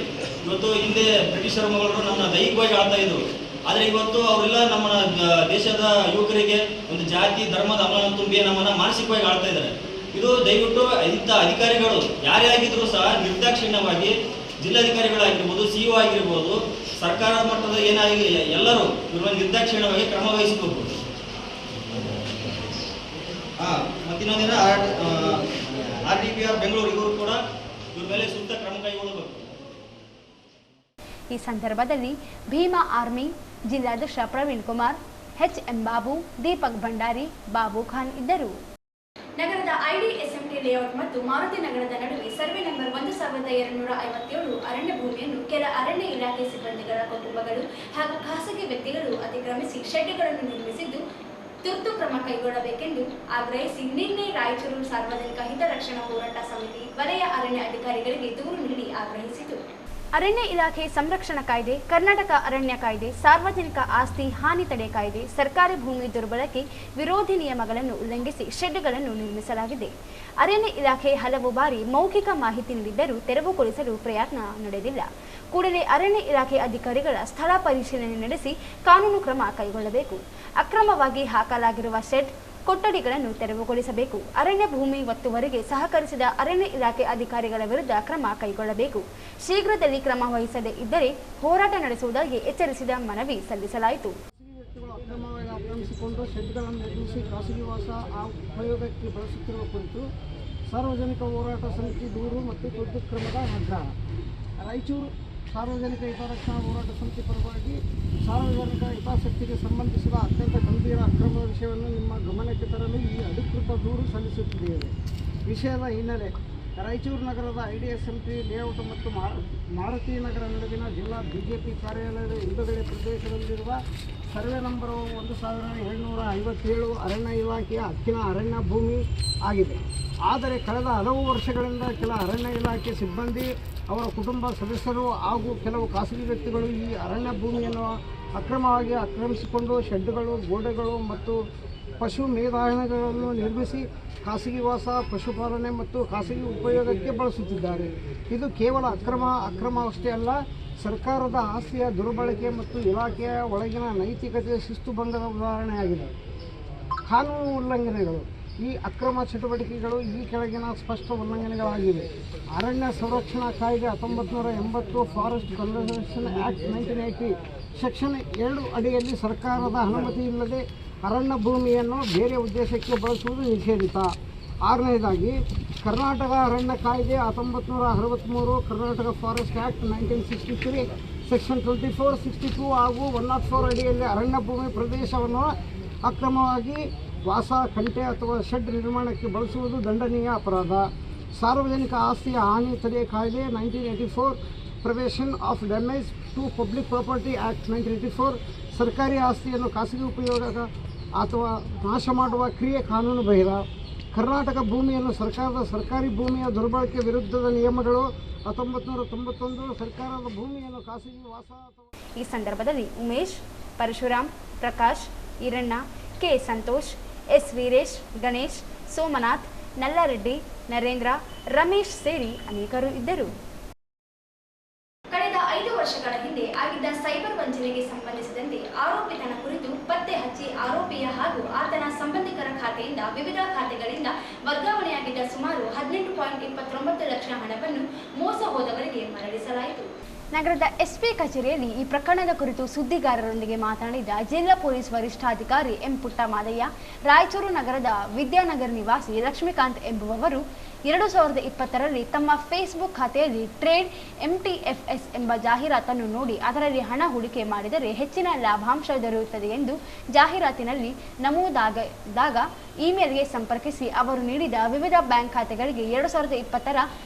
ಇವತ್ತು ಹಿಂದೆ ಬ್ರಿಟಿಷರ ಮೊಘಲರು ನಮ್ಮನ್ನ ದೈಹಿಕವಾಗಿ ಆಳ್ತಾ ಇದ್ರು. ಆದರೆ ಇವತ್ತು ಅವರೆಲ್ಲ ನಮ್ಮ ದೇಶದ ಯುವಕರಿಗೆ ಒಂದು ಜಾತಿ ಧರ್ಮದ ಅಮಲ ತುಂಬಿ ನಮ್ಮನ್ನು ಮಾನಸಿಕವಾಗಿ ಆಳ್ತಾ ಇದ್ದಾರೆ. ಇದು ದಯವಿಟ್ಟು ಇಂಥ ಅಧಿಕಾರಿಗಳು ಯಾರೇ ಆಗಿದ್ರು ಸಹ ನಿರ್ದಾಕ್ಷಿಣ್ಯವಾಗಿ ಜಿಲ್ಲಾಧಿಕಾರಿಗಳಾಗಿರ್ಬೋದು, CO ಆಗಿರ್ಬೋದು, ಸರ್ಕಾರ ಮಟ್ಟದ ಏನಾಗಿ ಎಲ್ಲರೂ ಇವರು ನಿರ್ದಾಕ್ಷಿಣ್ಯವಾಗಿ ಕ್ರಮ ವಹಿಸಬೇಕು. ಮತ್ತಿನ್ನೊಂದಿನ RDPR ಬೆಂಗಳೂರು ಇವರು ಕೂಡ ಇವ್ರ ಮೇಲೆ ಸೂಕ್ತ ಕ್ರಮ ಕೈಗೊಳ್ಳಬೇಕು. ಈ ಸಂದರ್ಭದಲ್ಲಿ ಭೀಮಾ ಆರ್ಮಿ ಜಿಲ್ಲಾಧ್ಯಕ್ಷ ಪ್ರವೀಣ್ ಕುಮಾರ್, HM ಬಾಬು, ದೀಪಕ್ ಭಂಡಾರಿ, ಬಾಬು ಖಾನ್ ಇದ್ದರು. ನಗರದ IDSMT ಲೇಔಟ್ ಮತ್ತು ಮಾರುತಿ ನಗರದ ನಡುವೆ ಸರ್ವೆ ನಂಬರ್ 1257 ಅರಣ್ಯ ಭೂಮಿಯನ್ನು ಕೆಲ ಅರಣ್ಯ ಇಲಾಖೆ ಸಿಬ್ಬಂದಿಗಳ ಕುಟುಂಬಗಳು ಹಾಗೂ ಖಾಸಗಿ ವ್ಯಕ್ತಿಗಳು ಅತಿಕ್ರಮಿಸಿ ಶೆಡ್ಗಳನ್ನು ನಿರ್ಮಿಸಿದ್ದು ತುರ್ತು ಕ್ರಮ ಕೈಗೊಳ್ಳಬೇಕೆಂದು ಆಗ್ರಹಿಸಿ ನಿನ್ನೆ ರಾಯಚೂರು ಸಾರ್ವಜನಿಕ ಹಿತರಕ್ಷಣಾ ಹೋರಾಟ ಸಮಿತಿ ವಲಯ ಅರಣ್ಯ ಅಧಿಕಾರಿಗಳಿಗೆ ದೂರು ನೀಡಿ ಆಗ್ರಹಿಸಿತು. ಅರಣ್ಯ ಇಲಾಖೆ ಸಂರಕ್ಷಣಾ ಕಾಯ್ದೆ, ಕರ್ನಾಟಕ ಅರಣ್ಯ ಕಾಯ್ದೆ, ಸಾರ್ವಜನಿಕ ಆಸ್ತಿ ಹಾನಿ ತಡೆ ಕಾಯ್ದೆ, ಸರ್ಕಾರಿ ಭೂಮಿ ದುರ್ಬಳಕೆ ವಿರೋಧಿ ನಿಯಮಗಳನ್ನು ಉಲ್ಲಂಘಿಸಿ ಶೆಡ್ಗಳನ್ನು ನಿರ್ಮಿಸಲಾಗಿದೆ. ಅರಣ್ಯ ಇಲಾಖೆ ಹಲವು ಬಾರಿ ಮೌಖಿಕ ಮಾಹಿತಿ ನೀಡಿದ್ದರೂ ತೆರವುಗೊಳಿಸಲು ಪ್ರಯತ್ನ ನಡೆದಿಲ್ಲ. ಕೂಡಲೇ ಅರಣ್ಯ ಇಲಾಖೆ ಅಧಿಕಾರಿಗಳ ಸ್ಥಳ ಪರಿಶೀಲನೆ ನಡೆಸಿ ಕಾನೂನು ಕ್ರಮ ಕೈಗೊಳ್ಳಬೇಕು. ಅಕ್ರಮವಾಗಿ ಹಾಕಲಾಗಿರುವ ಶೆಡ್, ಕೊಠಡಿಗಳನ್ನು ತೆರವುಗೊಳಿಸಬೇಕು. ಅರಣ್ಯ ಭೂಮಿ ಒತ್ತುವರಿಗೆ ಸಹಕರಿಸಿದ ಅರಣ್ಯ ಇಲಾಖೆ ಅಧಿಕಾರಿಗಳ ವಿರುದ್ಧ ಕ್ರಮ ಕೈಗೊಳ್ಳಬೇಕು. ಶೀಘ್ರದಲ್ಲಿ ಕ್ರಮ ವಹಿಸದೇ ಇದ್ದರೆ ಹೋರಾಟ ನಡೆಸುವುದಾಗಿ ಎಚ್ಚರಿಸಿದ ಮನವಿ ಸಲ್ಲಿಸಲಾಯಿತು. ವ್ಯಕ್ತಿಗಳು ಅಕ್ರಮವಾಗಿ ಆಕ್ರಮಿಸಿಕೊಂಡು ಶೆಡ್ಗಳನ್ನು ನಿರ್ಮಿಸಿ ಖಾಸಗಿ ವಾಸ ಉಪಯೋಗಕ್ಕೆ ಬಳಸುತ್ತಿರುವ ಕುರಿತು ಸಾರ್ವಜನಿಕ ಹೋರಾಟ ಸಮಿತಿ ದೂರು ಮತ್ತು ತುರ್ತು ಕ್ರಮದ ಆಗ್ರಹ. ರಾಯಚೂರು ಸಾರ್ವಜನಿಕ ಹಿತರಕ್ಷಣಾ ಹೋರಾಟ ಸಮಿತಿ ಪರವಾಗಿ ಸಾರ್ವಜನಿಕ ಹಿತಾಸಕ್ತಿಗೆ ಸಂಬಂಧಿಸಿದ ಅತ್ಯಂತ ಗಂಭೀರ ಅಕ್ರಮದ ವಿಷಯವನ್ನು ನಿಮ್ಮ ಗಮನಕ್ಕೆ ತರಲು ಈ ಅಧಿಕೃತ ದೂರು ಸಲ್ಲಿಸುತ್ತಿದ್ದೇವೆ. ವಿಷಯದ ಹಿನ್ನೆಲೆ: ರಾಯಚೂರು ನಗರದ IDSMT ಲೇಔಟ್ ಮತ್ತು ಮಾರುತಿ ನಗರ ನಡುವಿನ ಜಿಲ್ಲಾ BJP ಕಾರ್ಯಾಲಯದ ಹಿಂದುಗಡೆ ಪ್ರದೇಶದಲ್ಲಿರುವ ಸರ್ವೆ ನಂಬರ್ 1757 ಅರಣ್ಯ ಇಲಾಖೆಯ ಹಕ್ಕಿನ ಅರಣ್ಯ ಭೂಮಿ ಆಗಿದೆ. ಆದರೆ ಕಳೆದ ಹಲವು ವರ್ಷಗಳಿಂದ ಕೆಲ ಅರಣ್ಯ ಇಲಾಖೆ ಸಿಬ್ಬಂದಿ, ಅವರ ಕುಟುಂಬ ಸದಸ್ಯರು ಹಾಗೂ ಕೆಲವು ಖಾಸಗಿ ವ್ಯಕ್ತಿಗಳು ಈ ಅರಣ್ಯ ಭೂಮಿಯನ್ನು ಅಕ್ರಮವಾಗಿ ಆಕ್ರಮಿಸಿಕೊಂಡು ಶೆಡ್ಡುಗಳು, ಗೋಡೆಗಳು ಮತ್ತು ಪಶು ಮೇದಾರಣೆಗಳನ್ನು ನಿರ್ಮಿಸಿ ಖಾಸಗಿ ವಾಸ, ಪಶುಪಾಲನೆ ಮತ್ತು ಖಾಸಗಿ ಉಪಯೋಗಕ್ಕೆ ಬಳಸುತ್ತಿದ್ದಾರೆ. ಇದು ಕೇವಲ ಅಕ್ರಮವಷ್ಟೇ ಅಲ್ಲ, ಸರ್ಕಾರದ ಆಸ್ತಿಯ ದುರ್ಬಳಕೆ ಮತ್ತು ಇಲಾಖೆಯ ಒಳಗಿನ ನೈತಿಕತೆಯ ಶಿಸ್ತುಭಂಗದ ಉದಾಹರಣೆಯಾಗಿದೆ. ಕಾನೂನು ಉಲ್ಲಂಘನೆಗಳು: ಈ ಅಕ್ರಮ ಚಟುವಟಿಕೆಗಳು ಈ ಕೆಳಗಿನ ಸ್ಪಷ್ಟ ಉಲ್ಲಂಘನೆಗಳಾಗಿವೆ. ಅರಣ್ಯ ಸಂರಕ್ಷಣಾ ಕಾಯ್ದೆ 1980, ಫಾರೆಸ್ಟ್ ಕನ್ಸರ್ವೇಷನ್ ಆ್ಯಕ್ಟ್ 1980 ಸೆಕ್ಷನ್ 2 ಅಡಿಯಲ್ಲಿ ಸರ್ಕಾರದ ಅನುಮತಿ ಇಲ್ಲದೆ ಅರಣ್ಯ ಭೂಮಿಯನ್ನು ಬೇರೆ ಉದ್ದೇಶಕ್ಕೆ ಬಳಸುವುದು ನಿಷೇಧಿತ. 6ನೇದಾಗಿ, ಕರ್ನಾಟಕ ಅರಣ್ಯ ಕಾಯ್ದೆ 1963, ಕರ್ನಾಟಕ ಫಾರೆಸ್ಟ್ ಆ್ಯಕ್ಟ್ 1963 ಸೆಕ್ಷನ್ 24, 62 ಹಾಗೂ 104 ಅಡಿಯಲ್ಲಿ ಅರಣ್ಯ ಭೂಮಿ ಪ್ರದೇಶವನ್ನು ಅಕ್ರಮವಾಗಿ ವಾಸ, ಕಂಟೆ ಅಥವಾ ಶೆಡ್ ನಿರ್ಮಾಣಕ್ಕೆ ಬಳಸುವುದು ದಂಡನೀಯ ಅಪರಾಧ. ಸಾರ್ವಜನಿಕ ಆಸ್ತಿಯ ಹಾನಿ ತಡೆ ಕಾಯ್ದೆ 1984, prevention of damage to public property act 1984 ಸರ್ಕಾರಿ ಆಸ್ತಿಯನ್ನು ಖಾಸಗಿ ಉಪಯೋಗ ಅಥವಾ ನಾಶ ಮಾಡುವ ಕ್ರಿಯೆ ಕಾನೂನು ಬಾಹಿರ. ಕರ್ನಾಟಕ ಭೂಮಿಯನ್ನು ಸರ್ಕಾರಿ ಭೂಮಿಯ ದುರ್ಬಳಕೆ ವಿರುದ್ಧದ ನಿಯಮಗಳು 1991 ಸರ್ಕಾರದ ಭೂಮಿಯನ್ನು ಖಾಸಗಿ ವಾಸ ಅಥವಾ. ಈ ಸಂದರ್ಭದಲ್ಲಿ ಉಮೇಶ್, ಪರಶುರಾಮ್, ಪ್ರಕಾಶ್, ಈರಣ್ಣ, ಕೆ ಸಂತೋಷ್, ಎಸ್ ವೀರೇಶ್, ಗಣೇಶ್, ಸೋಮನಾಥ್, ನಲ್ಲಾರೆಡ್ಡಿ, ನರೇಂದ್ರ, ರಮೇಶ್ ಸೇರಿ ಅನೇಕರು ಇದ್ದರು. ಕಳೆದ 5 ವರ್ಷಗಳ ಹಿಂದೆ ಆಗಿದ್ದ ಸೈಬರ್ ವಂಚನೆಗೆ ಸಂಬಂಧಿಸಿದಂತೆ ಆರೋಪಿತನ ಕುರಿತು ಪತ್ತೆ ಹಚ್ಚಿ ಆರೋಪಿಯ ಹಾಗೂ ಆತನ ಸಂಬಂಧಿಕರ ಖಾತೆಯಿಂದ ವಿವಿಧ ಖಾತೆಗಳಿಂದ ವರ್ಗಾವಣೆಯಾಗಿದ್ದ ಸುಮಾರು 18.29 ಲಕ್ಷ ಹಣವನ್ನು ಮೋಸ ಹೋದವರಿಗೆ ಮರಳಿಸಲಾಯಿತು. ನಗರದ SP ಕಚೇರಿಯಲ್ಲಿ ಈ ಪ್ರಕರಣದ ಕುರಿತು ಸುದ್ದಿಗಾರರೊಂದಿಗೆ ಮಾತನಾಡಿದ ಜಿಲ್ಲಾ ಪೊಲೀಸ್ ವರಿಷ್ಠಾಧಿಕಾರಿ ಎಂ ಪುಟ್ಟಮಾದಯ್ಯ, ರಾಯಚೂರು ನಗರದ ವಿದ್ಯಾನಗರ ನಿವಾಸಿ ಲಕ್ಷ್ಮೀಕಾಂತ್ ಎಂಬುವವರು 2020ರಲ್ಲಿ ತಮ್ಮ ಫೇಸ್ಬುಕ್ ಖಾತೆಯಲ್ಲಿ ಟ್ರೇಡ್ MTFS ಎಂಬ ಜಾಹೀರಾತನ್ನು ನೋಡಿ ಅದರಲ್ಲಿ ಹಣ ಹೂಡಿಕೆ ಮಾಡಿದರೆ ಹೆಚ್ಚಿನ ಲಾಭಾಂಶ ದೊರೆಯುತ್ತದೆ ಎಂದು ಜಾಹೀರಾತಿನಲ್ಲಿ ನಮೂದಾದಾಗ ಇಮೇಲ್ಗೆ ಸಂಪರ್ಕಿಸಿ ಅವರು ನೀಡಿದ ವಿವಿಧ ಬ್ಯಾಂಕ್ ಖಾತೆಗಳಿಗೆ 2020ರ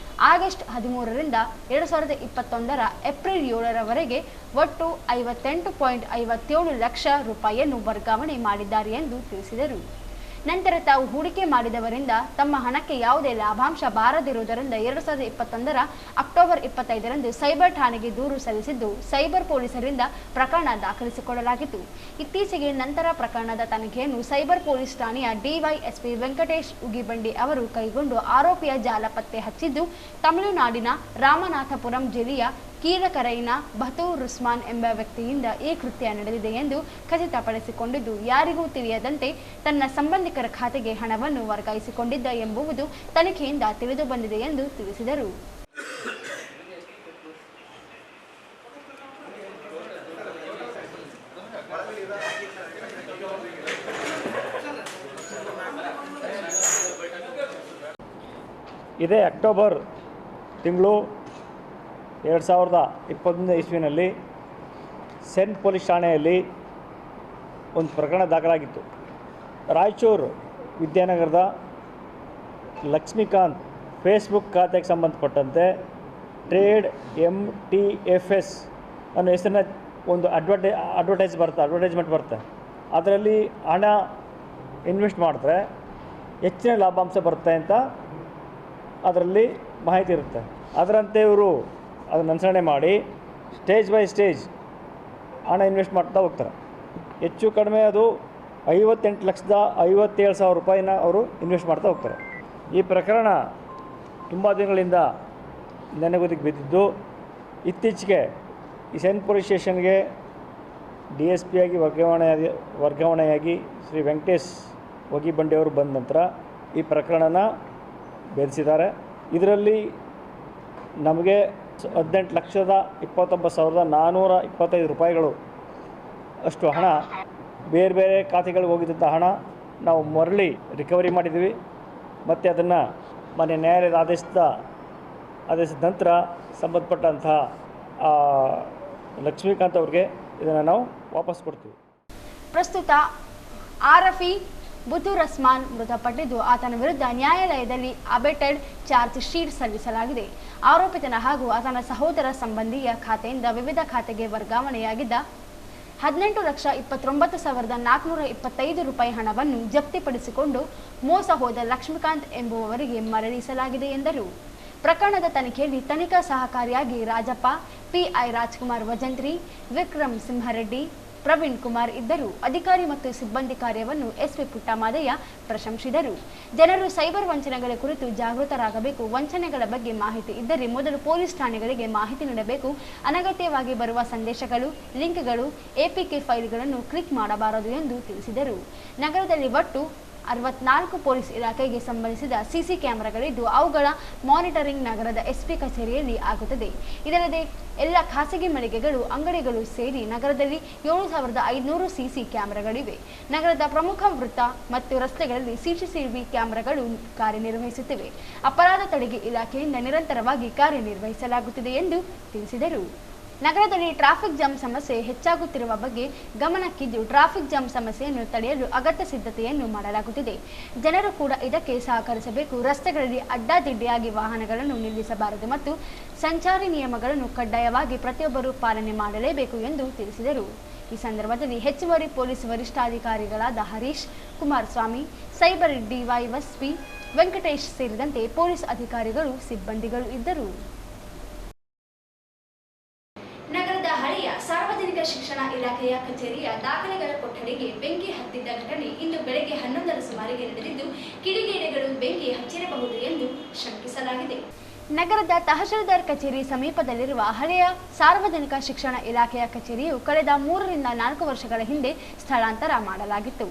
ಆಗಸ್ಟ್ 13ರಿಂದ 2021ರ ಏಪ್ರಿಲ್ 7ರವರೆಗೆ ಒಟ್ಟು 58.57 ಲಕ್ಷ ರೂಪಾಯಿಯನ್ನು ವರ್ಗಾವಣೆ ಮಾಡಿದ್ದಾರೆ ಎಂದು ತಿಳಿಸಿದರು. ನಂತರ ತಾವು ಹೂಡಿಕೆ ಮಾಡಿದವರಿಂದ ತಮ್ಮ ಹಣಕ್ಕೆ ಯಾವುದೇ ಲಾಭಾಂಶ ಬಾರದಿರುವುದರಿಂದ 2021ರ ಅಕ್ಟೋಬರ್ 25ರಂದು ಸೈಬರ್ ಠಾಣೆಗೆ ದೂರು ಸಲ್ಲಿಸಿದ್ದು ಸೈಬರ್ ಪೊಲೀಸರಿಂದ ಪ್ರಕರಣ ದಾಖಲಿಸಿಕೊಳ್ಳಲಾಗಿತ್ತು. ಇತ್ತೀಚೆಗೆ ನಂತರ ಪ್ರಕರಣದ ತನಿಖೆಯನ್ನು ಸೈಬರ್ ಪೊಲೀಸ್ ಠಾಣೆಯ DYSP ವೆಂಕಟೇಶ್ ಉಗಿಬಂಡಿ ಅವರು ಕೈಗೊಂಡು ಆರೋಪಿಯ ಜಾಲ ಪತ್ತೆ ಹಚ್ಚಿದ್ದು ತಮಿಳುನಾಡಿನ ರಾಮನಾಥಪುರಂ ಜಿಲ್ಲೆಯ ಕೀಲಕರೈನ ಬತೂರ್ ರುಸ್ಮಾನ್ ಎಂಬ ವ್ಯಕ್ತಿಯಿಂದ ಈ ಕೃತ್ಯ ನಡೆದಿದೆ ಎಂದು ಖಚಿತಪಡಿಸಿಕೊಂಡಿದ್ದು ಯಾರಿಗೂ ತಿಳಿಯದಂತೆ ತನ್ನ ಸಂಬಂಧಿಕರ ಖಾತೆಗೆ ಹಣವನ್ನು ವರ್ಗಾಯಿಸಿಕೊಂಡಿದ್ದ ಎಂಬುದು ತನಿಖೆಯಿಂದ ತಿಳಿದು ಬಂದಿದೆ ಎಂದು ತಿಳಿಸಿದರು. ಇದೇ ಅಕ್ಟೋಬರ್ ತಿಂಗಳು 2021 ಇಸ್ವಿನಲ್ಲಿ ಸೆನ್ ಪೊಲೀಸ್ ಠಾಣೆಯಲ್ಲಿ ಒಂದು ಪ್ರಕರಣ ದಾಖಲಾಗಿತ್ತು. ರಾಯಚೂರು ವಿದ್ಯಾನಗರದ ಲಕ್ಷ್ಮೀಕಾಂತ್ ಫೇಸ್ಬುಕ್ ಖಾತೆಗೆ ಸಂಬಂಧಪಟ್ಟಂತೆ ಟ್ರೇಡ್ MTFS ಅನ್ನೋ ಹೆಸರಿನ ಒಂದು ಅಡ್ವರ್ಟೈಸ್ಮೆಂಟ್ ಬರುತ್ತೆ. ಅದರಲ್ಲಿ ಹಣ ಇನ್ವೆಸ್ಟ್ ಮಾಡಿದ್ರೆ ಹೆಚ್ಚಿನ ಲಾಭಾಂಶ ಬರುತ್ತೆ ಅಂತ ಅದರಲ್ಲಿ ಮಾಹಿತಿ ಇರುತ್ತೆ. ಅದರಂತೆ ಇವರು ಅದನ್ನು ಅನುಸರಣೆ ಮಾಡಿ ಸ್ಟೇಜ್ ಬೈ ಸ್ಟೇಜ್ ಹಣ ಇನ್ವೆಸ್ಟ್ ಮಾಡ್ತಾ ಹೋಗ್ತಾರೆ. ಹೆಚ್ಚು ಕಡಿಮೆ ಅದು 58,57,000 ರೂಪಾಯಿನ ಅವರು ಇನ್ವೆಸ್ಟ್ ಮಾಡ್ತಾ ಹೋಗ್ತಾರೆ. ಈ ಪ್ರಕರಣ ತುಂಬ ದಿನಗಳಿಂದ ನೆನೆಗುದಿಗೆ ಬಿದ್ದಿದ್ದು ಇತ್ತೀಚೆಗೆ ಈ ಸೆನ್ ಪೊಲೀಸ್ ಸ್ಟೇಷನ್ಗೆ DSP ಆಗಿ ವರ್ಗಾವಣೆಯಾಗಿ ಶ್ರೀ ವೆಂಕಟೇಶ್ ಒಗಿಬಂಡಿಯವರು ಬಂದ ನಂತರ ಈ ಪ್ರಕರಣನ ಭೇದಿಸಿದ್ದಾರೆ. ಇದರಲ್ಲಿ ನಮಗೆ 18,29,425 ರೂಪಾಯಿಗಳು ಅಷ್ಟು ಹಣ ಬೇರೆ ಬೇರೆ ಖಾತೆಗಳಿಗೆ ಹೋಗಿದ್ದಂಥ ಹಣ ನಾವು ಮರಳಿ ರಿಕವರಿ ಮಾಡಿದ್ದೀವಿ. ಮತ್ತು ಅದನ್ನು ಮಾನ್ಯ ನ್ಯಾಯಾಲಯದ ಆದೇಶದ ಆದೇಶದ ನಂತರ ಸಂಬಂಧಪಟ್ಟಂಥ ಲಕ್ಷ್ಮೀಕಾಂತ್ ಅವ್ರಿಗೆ ಇದನ್ನು ನಾವು ವಾಪಸ್ ಕೊಡ್ತೀವಿ. ಪ್ರಸ್ತುತ ಆರಫಿ ಬುತೂರ್ ರಸ್ಮಾನ್ ಮೃತಪಟ್ಟಿದ್ದು ಆತನ ವಿರುದ್ಧ ನ್ಯಾಯಾಲಯದಲ್ಲಿ ಅಬೇಟೆಡ್ ಚಾರ್ಜ್ ಶೀಟ್ ಸಲ್ಲಿಸಲಾಗಿದೆ. ಆರೋಪಿತನ ಹಾಗೂ ಆತನ ಸಹೋದರ ಸಂಬಂಧಿಯ ಖಾತೆಯಿಂದ ವಿವಿಧ ಖಾತೆಗೆ ವರ್ಗಾವಣೆಯಾಗಿದ್ದ 18,29,425 ರೂಪಾಯಿ ಹಣವನ್ನು ಜಪ್ತಿಪಡಿಸಿಕೊಂಡು ಮೋಸ ಹೋದ ಲಕ್ಷ್ಮೀಕಾಂತ್ ಎಂಬುವವರಿಗೆ ಮರಳಿಸಲಾಗಿದೆ ಎಂದರು. ಪ್ರಕರಣದ ತನಿಖೆಯಲ್ಲಿ ತನಿಖಾ ಸಹಕಾರಿಯಾಗಿ ರಾಜಪ್ಪ, ಪಿಐ ರಾಜ್ಕುಮಾರ್ ವಜಂತ್ರಿ, ವಿಕ್ರಮ್ ಸಿಂಹರೆಡ್ಡಿ, ಪ್ರವೀಣ್ ಕುಮಾರ್ ಇದ್ದರು. ಅಧಿಕಾರಿ ಮತ್ತು ಸಿಬ್ಬಂದಿ ಕಾರ್ಯವನ್ನು ಎಸ್ಪಿ ಪುಟ್ಟಮಾದಯ್ಯ ಪ್ರಶಂಸಿದರು. ಜನರು ಸೈಬರ್ ವಂಚನೆಗಳ ಕುರಿತು ಜಾಗೃತರಾಗಬೇಕು. ವಂಚನೆಗಳ ಬಗ್ಗೆ ಮಾಹಿತಿ ಇದ್ದರೆ ಮೊದಲು ಪೊಲೀಸ್ ಠಾಣೆಗಳಿಗೆ ಮಾಹಿತಿ ನೀಡಬೇಕು. ಅನಗತ್ಯವಾಗಿ ಬರುವ ಸಂದೇಶಗಳು, ಲಿಂಕ್ಗಳು, ಎಪಿಕೆ ಫೈಲ್ಗಳನ್ನು ಕ್ಲಿಕ್ ಮಾಡಬಾರದು ಎಂದು ತಿಳಿಸಿದರು. ನಗರದಲ್ಲಿ ಒಟ್ಟು 64 ಪೊಲೀಸ್ ಇಲಾಖೆಗೆ ಸಂಬಂಧಿಸಿದ ಸಿಸಿ ಕ್ಯಾಮೆರಾಗಳಿದ್ದು ಅವುಗಳ ಮಾನಿಟರಿಂಗ್ ನಗರದ ಎಸ್ಪಿ ಕಚೇರಿಯಲ್ಲಿ ಆಗುತ್ತದೆ. ಇದಲ್ಲದೆ ಎಲ್ಲ ಖಾಸಗಿ ಮಳಿಗೆಗಳು, ಅಂಗಡಿಗಳು ಸೇರಿ ನಗರದಲ್ಲಿ 7,500 ಸಿಸಿ ಕ್ಯಾಮೆರಾಗಳಿವೆ. ನಗರದ ಪ್ರಮುಖ ವೃತ್ತ ಮತ್ತು ರಸ್ತೆಗಳಲ್ಲಿ ಸಿಸಿಟಿವಿ ಕ್ಯಾಮೆರಾಗಳು ಕಾರ್ಯನಿರ್ವಹಿಸುತ್ತಿವೆ. ಅಪರಾಧ ತಡೆಗೆ ಇಲಾಖೆಯಿಂದ ನಿರಂತರವಾಗಿ ಕಾರ್ಯನಿರ್ವಹಿಸಲಾಗುತ್ತಿದೆ ಎಂದು ತಿಳಿಸಿದರು. ನಗರದಲ್ಲಿ ಟ್ರಾಫಿಕ್ ಜಾಮ್ ಸಮಸ್ಯೆ ಹೆಚ್ಚಾಗುತ್ತಿರುವ ಬಗ್ಗೆ ಗಮನಕ್ಕಿದ್ದು ಟ್ರಾಫಿಕ್ ಜಾಮ್ ಸಮಸ್ಯೆಯನ್ನು ತಡೆಯಲು ಅಗತ್ಯ ಸಿದ್ಧತೆಯನ್ನು ಮಾಡಲಾಗುತ್ತಿದೆ. ಜನರು ಕೂಡ ಇದಕ್ಕೆ ಸಹಕರಿಸಬೇಕು. ರಸ್ತೆಗಳಲ್ಲಿ ಅಡ್ಡಾದಿಡ್ಡಿಯಾಗಿ ವಾಹನಗಳನ್ನು ನಿಲ್ಲಿಸಬಾರದು ಮತ್ತು ಸಂಚಾರಿ ನಿಯಮಗಳನ್ನು ಕಡ್ಡಾಯವಾಗಿ ಪ್ರತಿಯೊಬ್ಬರೂ ಪಾಲನೆ ಮಾಡಲೇಬೇಕು ಎಂದು ತಿಳಿಸಿದರು. ಈ ಸಂದರ್ಭದಲ್ಲಿ ಹೆಚ್ಚುವರಿ ಪೊಲೀಸ್ ವರಿಷ್ಠಾಧಿಕಾರಿಗಳಾದ ಹರೀಶ್, ಕುಮಾರಸ್ವಾಮಿ, ಸೈಬರ್ ಡಿವೈಎಸ್ಪಿ ವೆಂಕಟೇಶ್ ಸೇರಿದಂತೆ ಪೊಲೀಸ್ ಅಧಿಕಾರಿಗಳು, ಸಿಬ್ಬಂದಿಗಳು ಇದ್ದರು. ನಗರದ ಹಳೆಯ ಸಾರ್ವಜನಿಕ ಶಿಕ್ಷಣ ಇಲಾಖೆಯ ಕಚೇರಿಯ ದಾಖಲೆಗಳ ಕೊಠಡಿಗೆ ಬೆಂಕಿ ಹತ್ತಿದ್ದ ಘಟನೆ ಇಂದು ಬೆಳಗ್ಗೆ 11ರ ಸುಮಾರಿಗೆ ನಡೆದಿದ್ದು, ಕಿಡಿಗೇಡಿಗಳು ಬೆಂಕಿ ಹಚ್ಚಿರಬಹುದು ಎಂದು ಶಂಕಿಸಲಾಗಿದೆ. ನಗರದ ತಹಶೀಲ್ದಾರ್ ಕಚೇರಿ ಸಮೀಪದಲ್ಲಿರುವ ಹಳೆಯ ಸಾರ್ವಜನಿಕ ಶಿಕ್ಷಣ ಇಲಾಖೆಯ ಕಚೇರಿಯು ಕಳೆದ 3 ರಿಂದ 4 ವರ್ಷಗಳ ಹಿಂದೆ ಸ್ಥಳಾಂತರ ಮಾಡಲಾಗಿತ್ತು.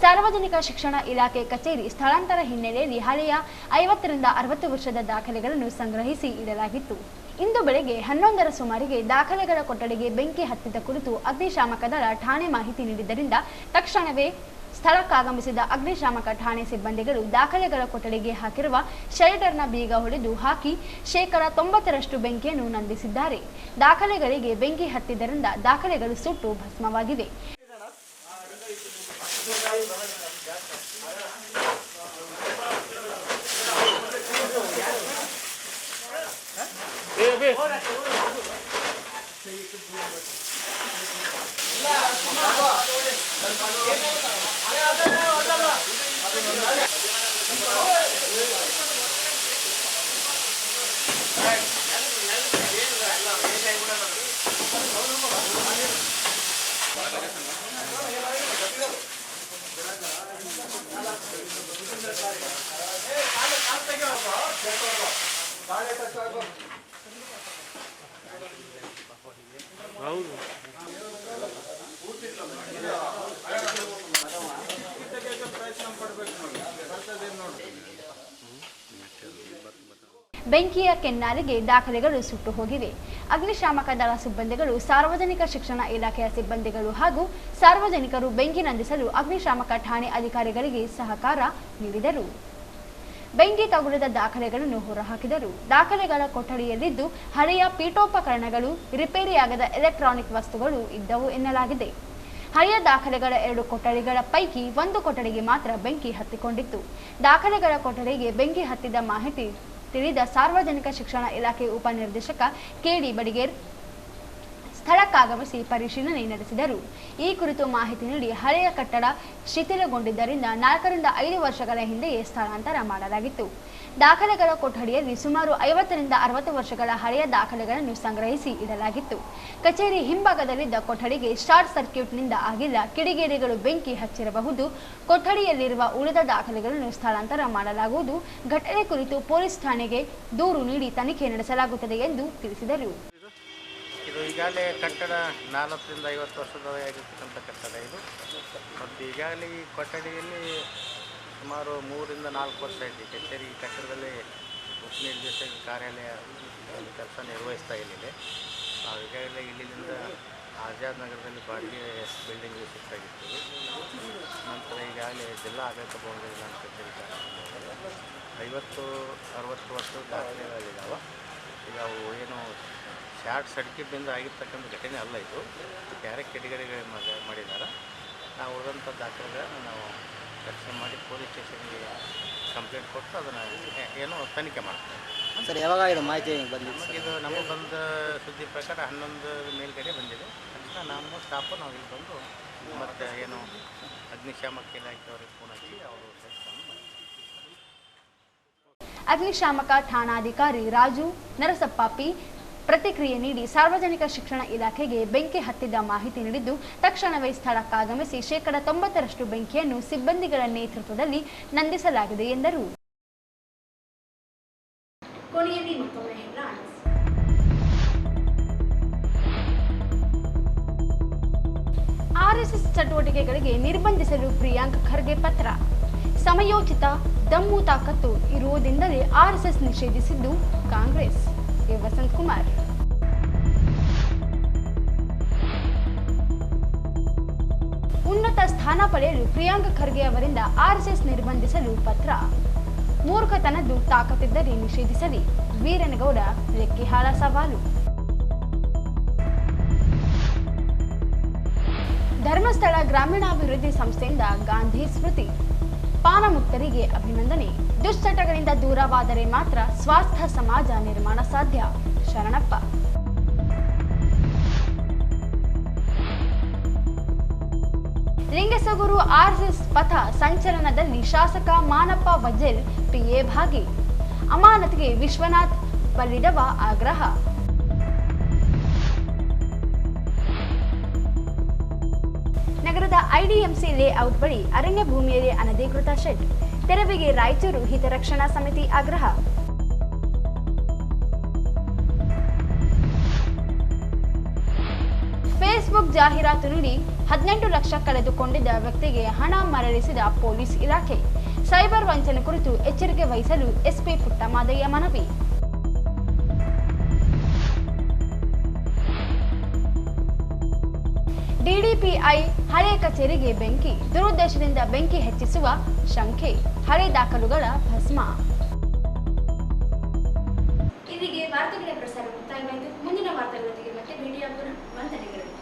ಸಾರ್ವಜನಿಕ ಶಿಕ್ಷಣ ಇಲಾಖೆ ಕಚೇರಿ ಸ್ಥಳಾಂತರ ಹಿನ್ನೆಲೆಯಲ್ಲಿ ಹಳೆಯ 50 ರಿಂದ 60 ವರ್ಷದ ದಾಖಲೆಗಳನ್ನು ಸಂಗ್ರಹಿಸಿ ಇಡಲಾಗಿತ್ತು. ಇಂದು ಬೆಳಗ್ಗೆ 11ರ ಸುಮಾರಿಗೆ ದಾಖಲೆಗಳ ಕೊಠಡಿಗೆ ಬೆಂಕಿ ಹತ್ತಿದ ಕುರಿತು ಅಗ್ನಿಶಾಮಕ ದಳ ಠಾಣೆ ಮಾಹಿತಿ ನೀಡಿದ್ದರಿಂದ ತಕ್ಷಣವೇ ಸ್ಥಳಕ್ಕಾಗಮಿಸಿದ ಅಗ್ನಿಶಾಮಕ ಠಾಣೆ ಸಿಬ್ಬಂದಿಗಳು ದಾಖಲೆಗಳ ಕೊಠಡಿಗೆ ಹಾಕಿರುವ ಶೆಲ್ಟರ್ನ ಬೀಗ ಹೊಡೆದು ಹಾಕಿ 90% ಬೆಂಕಿಯನ್ನು ನಂದಿಸಿದ್ದಾರೆ. ದಾಖಲೆಗಳಿಗೆ ಬೆಂಕಿ ಹತ್ತಿದ್ದರಿಂದ ದಾಖಲೆಗಳು ಸುಟ್ಟು ಭಸ್ಮವಾಗಿವೆ. ಬೆಂಕಿಯ ಕೆನ್ನಾಲಿಗೆ ದಾಖಲೆಗಳು ಸುಟ್ಟು ಹೋಗಿವೆ. ಅಗ್ನಿಶಾಮಕ ದಳ ಸಿಬ್ಬಂದಿಗಳು, ಸಾರ್ವಜನಿಕ ಶಿಕ್ಷಣ ಇಲಾಖೆಯ ಸಿಬ್ಬಂದಿಗಳು ಹಾಗೂ ಸಾರ್ವಜನಿಕರು ಬೆಂಕಿ ನಂದಿಸಲು ಅಗ್ನಿಶಾಮಕ ಠಾಣೆ ಅಧಿಕಾರಿಗಳಿಗೆ ಸಹಕಾರ ನೀಡಿದರು. ಬೆಂಕಿ ತಗುಲಿದ ದಾಖಲೆಗಳನ್ನು ಹೊರಹಾಕಿದರು. ದಾಖಲೆಗಳ ಕೊಠಡಿಯಲ್ಲಿದ್ದು ಹಳೆಯ ಪೀಠೋಪಕರಣಗಳು, ರಿಪೇರಿಯಾಗದ ಎಲೆಕ್ಟ್ರಾನಿಕ್ ವಸ್ತುಗಳು ಇದ್ದವು ಎನ್ನಲಾಗಿದೆ. ಹಳೆಯ ದಾಖಲೆಗಳ 2 ಕೊಠಡಿಗಳ ಪೈಕಿ 1 ಕೊಠಡಿಗೆ ಮಾತ್ರ ಬೆಂಕಿ ಹತ್ತಿಕೊಂಡಿತ್ತು. ದಾಖಲೆಗಳ ಕೊಠಡಿಗೆ ಬೆಂಕಿ ಹತ್ತಿದ ಮಾಹಿತಿ ತಿಳಿದ ಸಾರ್ವಜನಿಕ ಶಿಕ್ಷಣ ಇಲಾಖೆ ಉಪನಿರ್ದೇಶಕ ಕೆಡಿ ಬಡಿಗೇರ್ ಸ್ಥಳಕ್ಕಾಗಮಿಸಿ ಪರಿಶೀಲನೆ ನಡೆಸಿದರು. ಈ ಕುರಿತು ಮಾಹಿತಿ ನೀಡಿ ಹಳೆಯ ಕಟ್ಟಡ ಶಿಥಿಲಗೊಂಡಿದ್ದರಿಂದ 4 ರಿಂದ 5 ವರ್ಷಗಳ ಹಿಂದೆಯೇ ಸ್ಥಳಾಂತರ ಮಾಡಲಾಗಿತ್ತು. ದಾಖಲೆಗಳ ಕೊಠಡಿಯಲ್ಲಿ ಸುಮಾರು 50 ರಿಂದ 60 ವರ್ಷಗಳ ಹಳೆಯ ದಾಖಲೆಗಳನ್ನು ಸಂಗ್ರಹಿಸಿ ಇಡಲಾಗಿತ್ತು. ಕಚೇರಿ ಹಿಂಭಾಗದಲ್ಲಿದ್ದ ಕೊಠಡಿಗೆ ಶಾರ್ಟ್ ಸರ್ಕ್ಯೂಟ್ನಿಂದ ಆಗಿಲ್ಲ. ಕಿಡಿಗೇಡಿಗಳು ಬೆಂಕಿ ಹಚ್ಚಿರಬಹುದು. ಕೊಠಡಿಯಲ್ಲಿರುವ ಉಳಿದ ದಾಖಲೆಗಳನ್ನು ಸ್ಥಳಾಂತರ ಮಾಡಲಾಗುವುದು. ಘಟನೆ ಕುರಿತು ಪೊಲೀಸ್ ಠಾಣೆಗೆ ದೂರು ನೀಡಿ ತನಿಖೆ ನಡೆಸಲಾಗುತ್ತದೆ ಎಂದು ತಿಳಿಸಿದರು. ಇದು ಈಗಾಗಲೇ ಕಟ್ಟಡ 40 ರಿಂದ 50 ವರ್ಷದವರೆಗಿರ್ತಕ್ಕಂಥ ಕಟ್ಟಡ ಇದು. ಮತ್ತು ಈಗಾಗಲೇ ಈ ಕೊಠಡಿಯಲ್ಲಿ ಸುಮಾರು 3 ರಿಂದ 4 ವರ್ಷ ಆಯಿತು. ಈ ಕಚೇರಿ ಈ ಕಟ್ಟಡದಲ್ಲಿ ಉಪನಿರ್ದೇಶಕ ಕಾರ್ಯಾಲಯ ಕೆಲಸ ನಿರ್ವಹಿಸ್ತಾ ಇಲ್ಲಿದೆ. ನಾವು ಈಗಾಗಲೇ ಇಲ್ಲಿಂದ ಆಜಾದ್ ನಗರದಲ್ಲಿ ಬಾಡಿಗೆ ಬಿಲ್ಡಿಂಗ್ ಶಿಫ್ಟ್ ಆಗಿರ್ತೀವಿ. ನಂತರ ಈಗಾಗಲೇ ಜಿಲ್ಲಾ ಆಡಳಿತ ಭವನದಲ್ಲಿ ನಾನು ಕಚೇರಿ 50-60 ವರ್ಷದ ದಾಖಲೆಗಳಿದ್ದಾವೆ. ಈಗ ಅವು ಏನು ಶಾರ್ಟ್ ಸರ್ಕ್ಯೂಟ್ನಿಂದ ಆಗಿರ್ತಕ್ಕಂಥ ಘಟನೆ ಅಲ್ಲ, ಇದು ಬೇರೆ ಕೆಟಗರಿಗಳು ಮಾಡಿದ್ದಾರೆ. ನಾವು ಉಳಿದಂಥ ದಾಖಲೆಗಳನ್ನು ನಾವು ಚರ್ಚೆ ಮಾಡಿ ಪೊಲೀಸ್ ಸ್ಟೇಷನ್ಗೆ ಕಂಪ್ಲೇಂಟ್ ಕೊಟ್ಟು ಅದನ್ನು ಏನೋ ತನಿಖೆ ಮಾಡ್ತಾರೆ. ಸರ್, ಯಾವಾಗ ಇದು ಮಾಹಿತಿ ಬಂದಿದೆ? ಇದು ನಮಗೆ ಬಂದ ಸುದ್ದಿ ಪ್ರಕಾರ 11 ಮೇಲ್ಗಡೆ ಬಂದಿದೆ. ತಕ್ಷಣ ನಮ್ಮ ಸ್ಟಾಫು ನಾವು ಇಲ್ಲಿ ಬಂದು ಮತ್ತು ಏನು ಅಗ್ನಿಶಾಮಕ ಇಲಾಖೆಯವರಿಗೆ ಫೋನ್ ಹಚ್ಚಿ ಅವರು ಅಗ್ನಿಶಾಮಕ ಠಾಣಾಧಿಕಾರಿ ರಾಜು ನರಸಪ್ಪ ಪಿ ಪ್ರತಿಕ್ರಿಯೆ ನೀಡಿ ಸಾರ್ವಜನಿಕ ಶಿಕ್ಷಣ ಇಲಾಖೆಗೆ ಬೆಂಕಿ ಹತ್ತಿದ ಮಾಹಿತಿ ನೀಡಿದ್ದು, ತಕ್ಷಣವೇ ಸ್ಥಳಕ್ಕಾಗಮಿಸಿ 90% ಬೆಂಕಿಯನ್ನು ಸಿಬ್ಬಂದಿಗಳ ನೇತೃತ್ವದಲ್ಲಿ ನಂದಿಸಲಾಗಿದೆ ಎಂದರು. ಕೊನೆಯಲ್ಲಿ ಮತ್ತೊಮ್ಮೆ ಹೆಡ್ಲೈನ್ಸ್. ಆರ್ಎಸ್ಎಸ್ ಚಟುವಟಿಕೆಗಳಿಗೆ ನಿರ್ಬಂಧಿಸಲು ಪ್ರಿಯಾಂಕ್ ಖರ್ಗೆ ಪತ್ರ. ಸಮಯೋಚಿತ ದಮ್ಮು ತಾಕತ್ತು ಇರುವುದೆಂದರೆ ಆರ್ಎಸ್ಎಸ್ ನಿಷೇಧಿಸಿದ್ದು ಕಾಂಗ್ರೆಸ್. ವಸಂತ್ ಕುಮಾರ್. ಉನ್ನತ ಸ್ಥಾನ ಪಡೆಯಲು ಪ್ರಿಯಾಂಕ್ ಖರ್ಗೆ ಅವರಿಂದ ಆರ್ಎಸ್ಎಸ್ ನಿರ್ಬಂಧಿಸಲು ಪತ್ರ. ಮೂರ್ಖತನದ್ದು ತಾಕತ್ತಿದ್ದರೆ ನಿಷೇಧಿಸಲಿ. ವೀರನಗೌಡ ರೆಕ್ಕಿಹಾಳ ಸವಾಲು. ಧರ್ಮಸ್ಥಳ ಗ್ರಾಮೀಣಾಭಿವೃದ್ಧಿ ಸಂಸ್ಥೆಯಿಂದ ಗಾಂಧಿ ಸ್ಮೃತಿ. ಪಾನಮುಕ್ತರಿಗೆ ಅಭಿನಂದನೆ. ದುಶ್ಚಟಗಳಿಂದ ದೂರವಾದರೆ ಮಾತ್ರ ಸ್ವಾಸ್ಥ್ಯ ಸಮಾಜ ನಿರ್ಮಾಣ ಸಾಧ್ಯ. ಶರಣಪ್ಪ. ಲಿಂಗಸಗೂರು ಆರ್ಎಸ್ಎಸ್ ಪಥ ಸಂಚಲನದಲ್ಲಿ ಶಾಸಕ ಮಾನಪ್ಪ ವಜ್ಜೆಲ್ ಪಿಎ ಭಾಗಿ. ಅಮಾನತಿಗೆ ವಿಶ್ವನಾಥ್ ಬಲ್ಲಿಡವ ಆಗ್ರಹ. ನಗರದ ಐಡಿಎಂಸಿ ಲೇಔಟ್ ಬಳಿ ಅರಣ್ಯ ಭೂಮಿಯಲ್ಲಿ ಅನಧಿಕೃತ ಶೆಡ್ ತೆರವಿಗೆ ರಾಯಚೂರು ಹಿತರಕ್ಷಣಾ ಸಮಿತಿ ಆಗ್ರಹ. ಫೇಸ್ಬುಕ್ ಜಾಹೀರಾತು ನೀಡಿ 18 ಲಕ್ಷ ಕಳೆದುಕೊಂಡಿದ್ದ ವ್ಯಕ್ತಿಗೆ ಹಣ ಮರಳಿಸಿದ ಪೊಲೀಸ್ ಇಲಾಖೆ. ಸೈಬರ್ ವಂಚನೆ ಕುರಿತು ಎಚ್ಚರಿಕೆ ವಹಿಸಲು ಎಸ್ಪಿ ಪುಟ್ಟಮಾದಯ್ಯ ಮನವಿ. ಡಿಡಿಪಿಐ ಹಳೆ ಕಚೇರಿಗೆ ಬೆಂಕಿ. ದುರುದ್ದೇಶದಿಂದ ಬೆಂಕಿ ಹೆಚ್ಚಿಸುವ ಶಂಕೆ. ಹಳೆ ದಾಖಲುಗಳ ಭಸ್ಮ. ಇಲ್ಲಿಗೆ ವಾರ್ತೆಗಳ ಪ್ರಸಾರ ಮುಕ್ತಾಯವಾಯಿತು. ಮುಂದಿನ ವಾರ್ತೆಗಳೊಂದಿಗೆ ಮತ್ತೆ ಭೇಟಿಯಾಗೋಣ. ವಂದನೆಗಳು.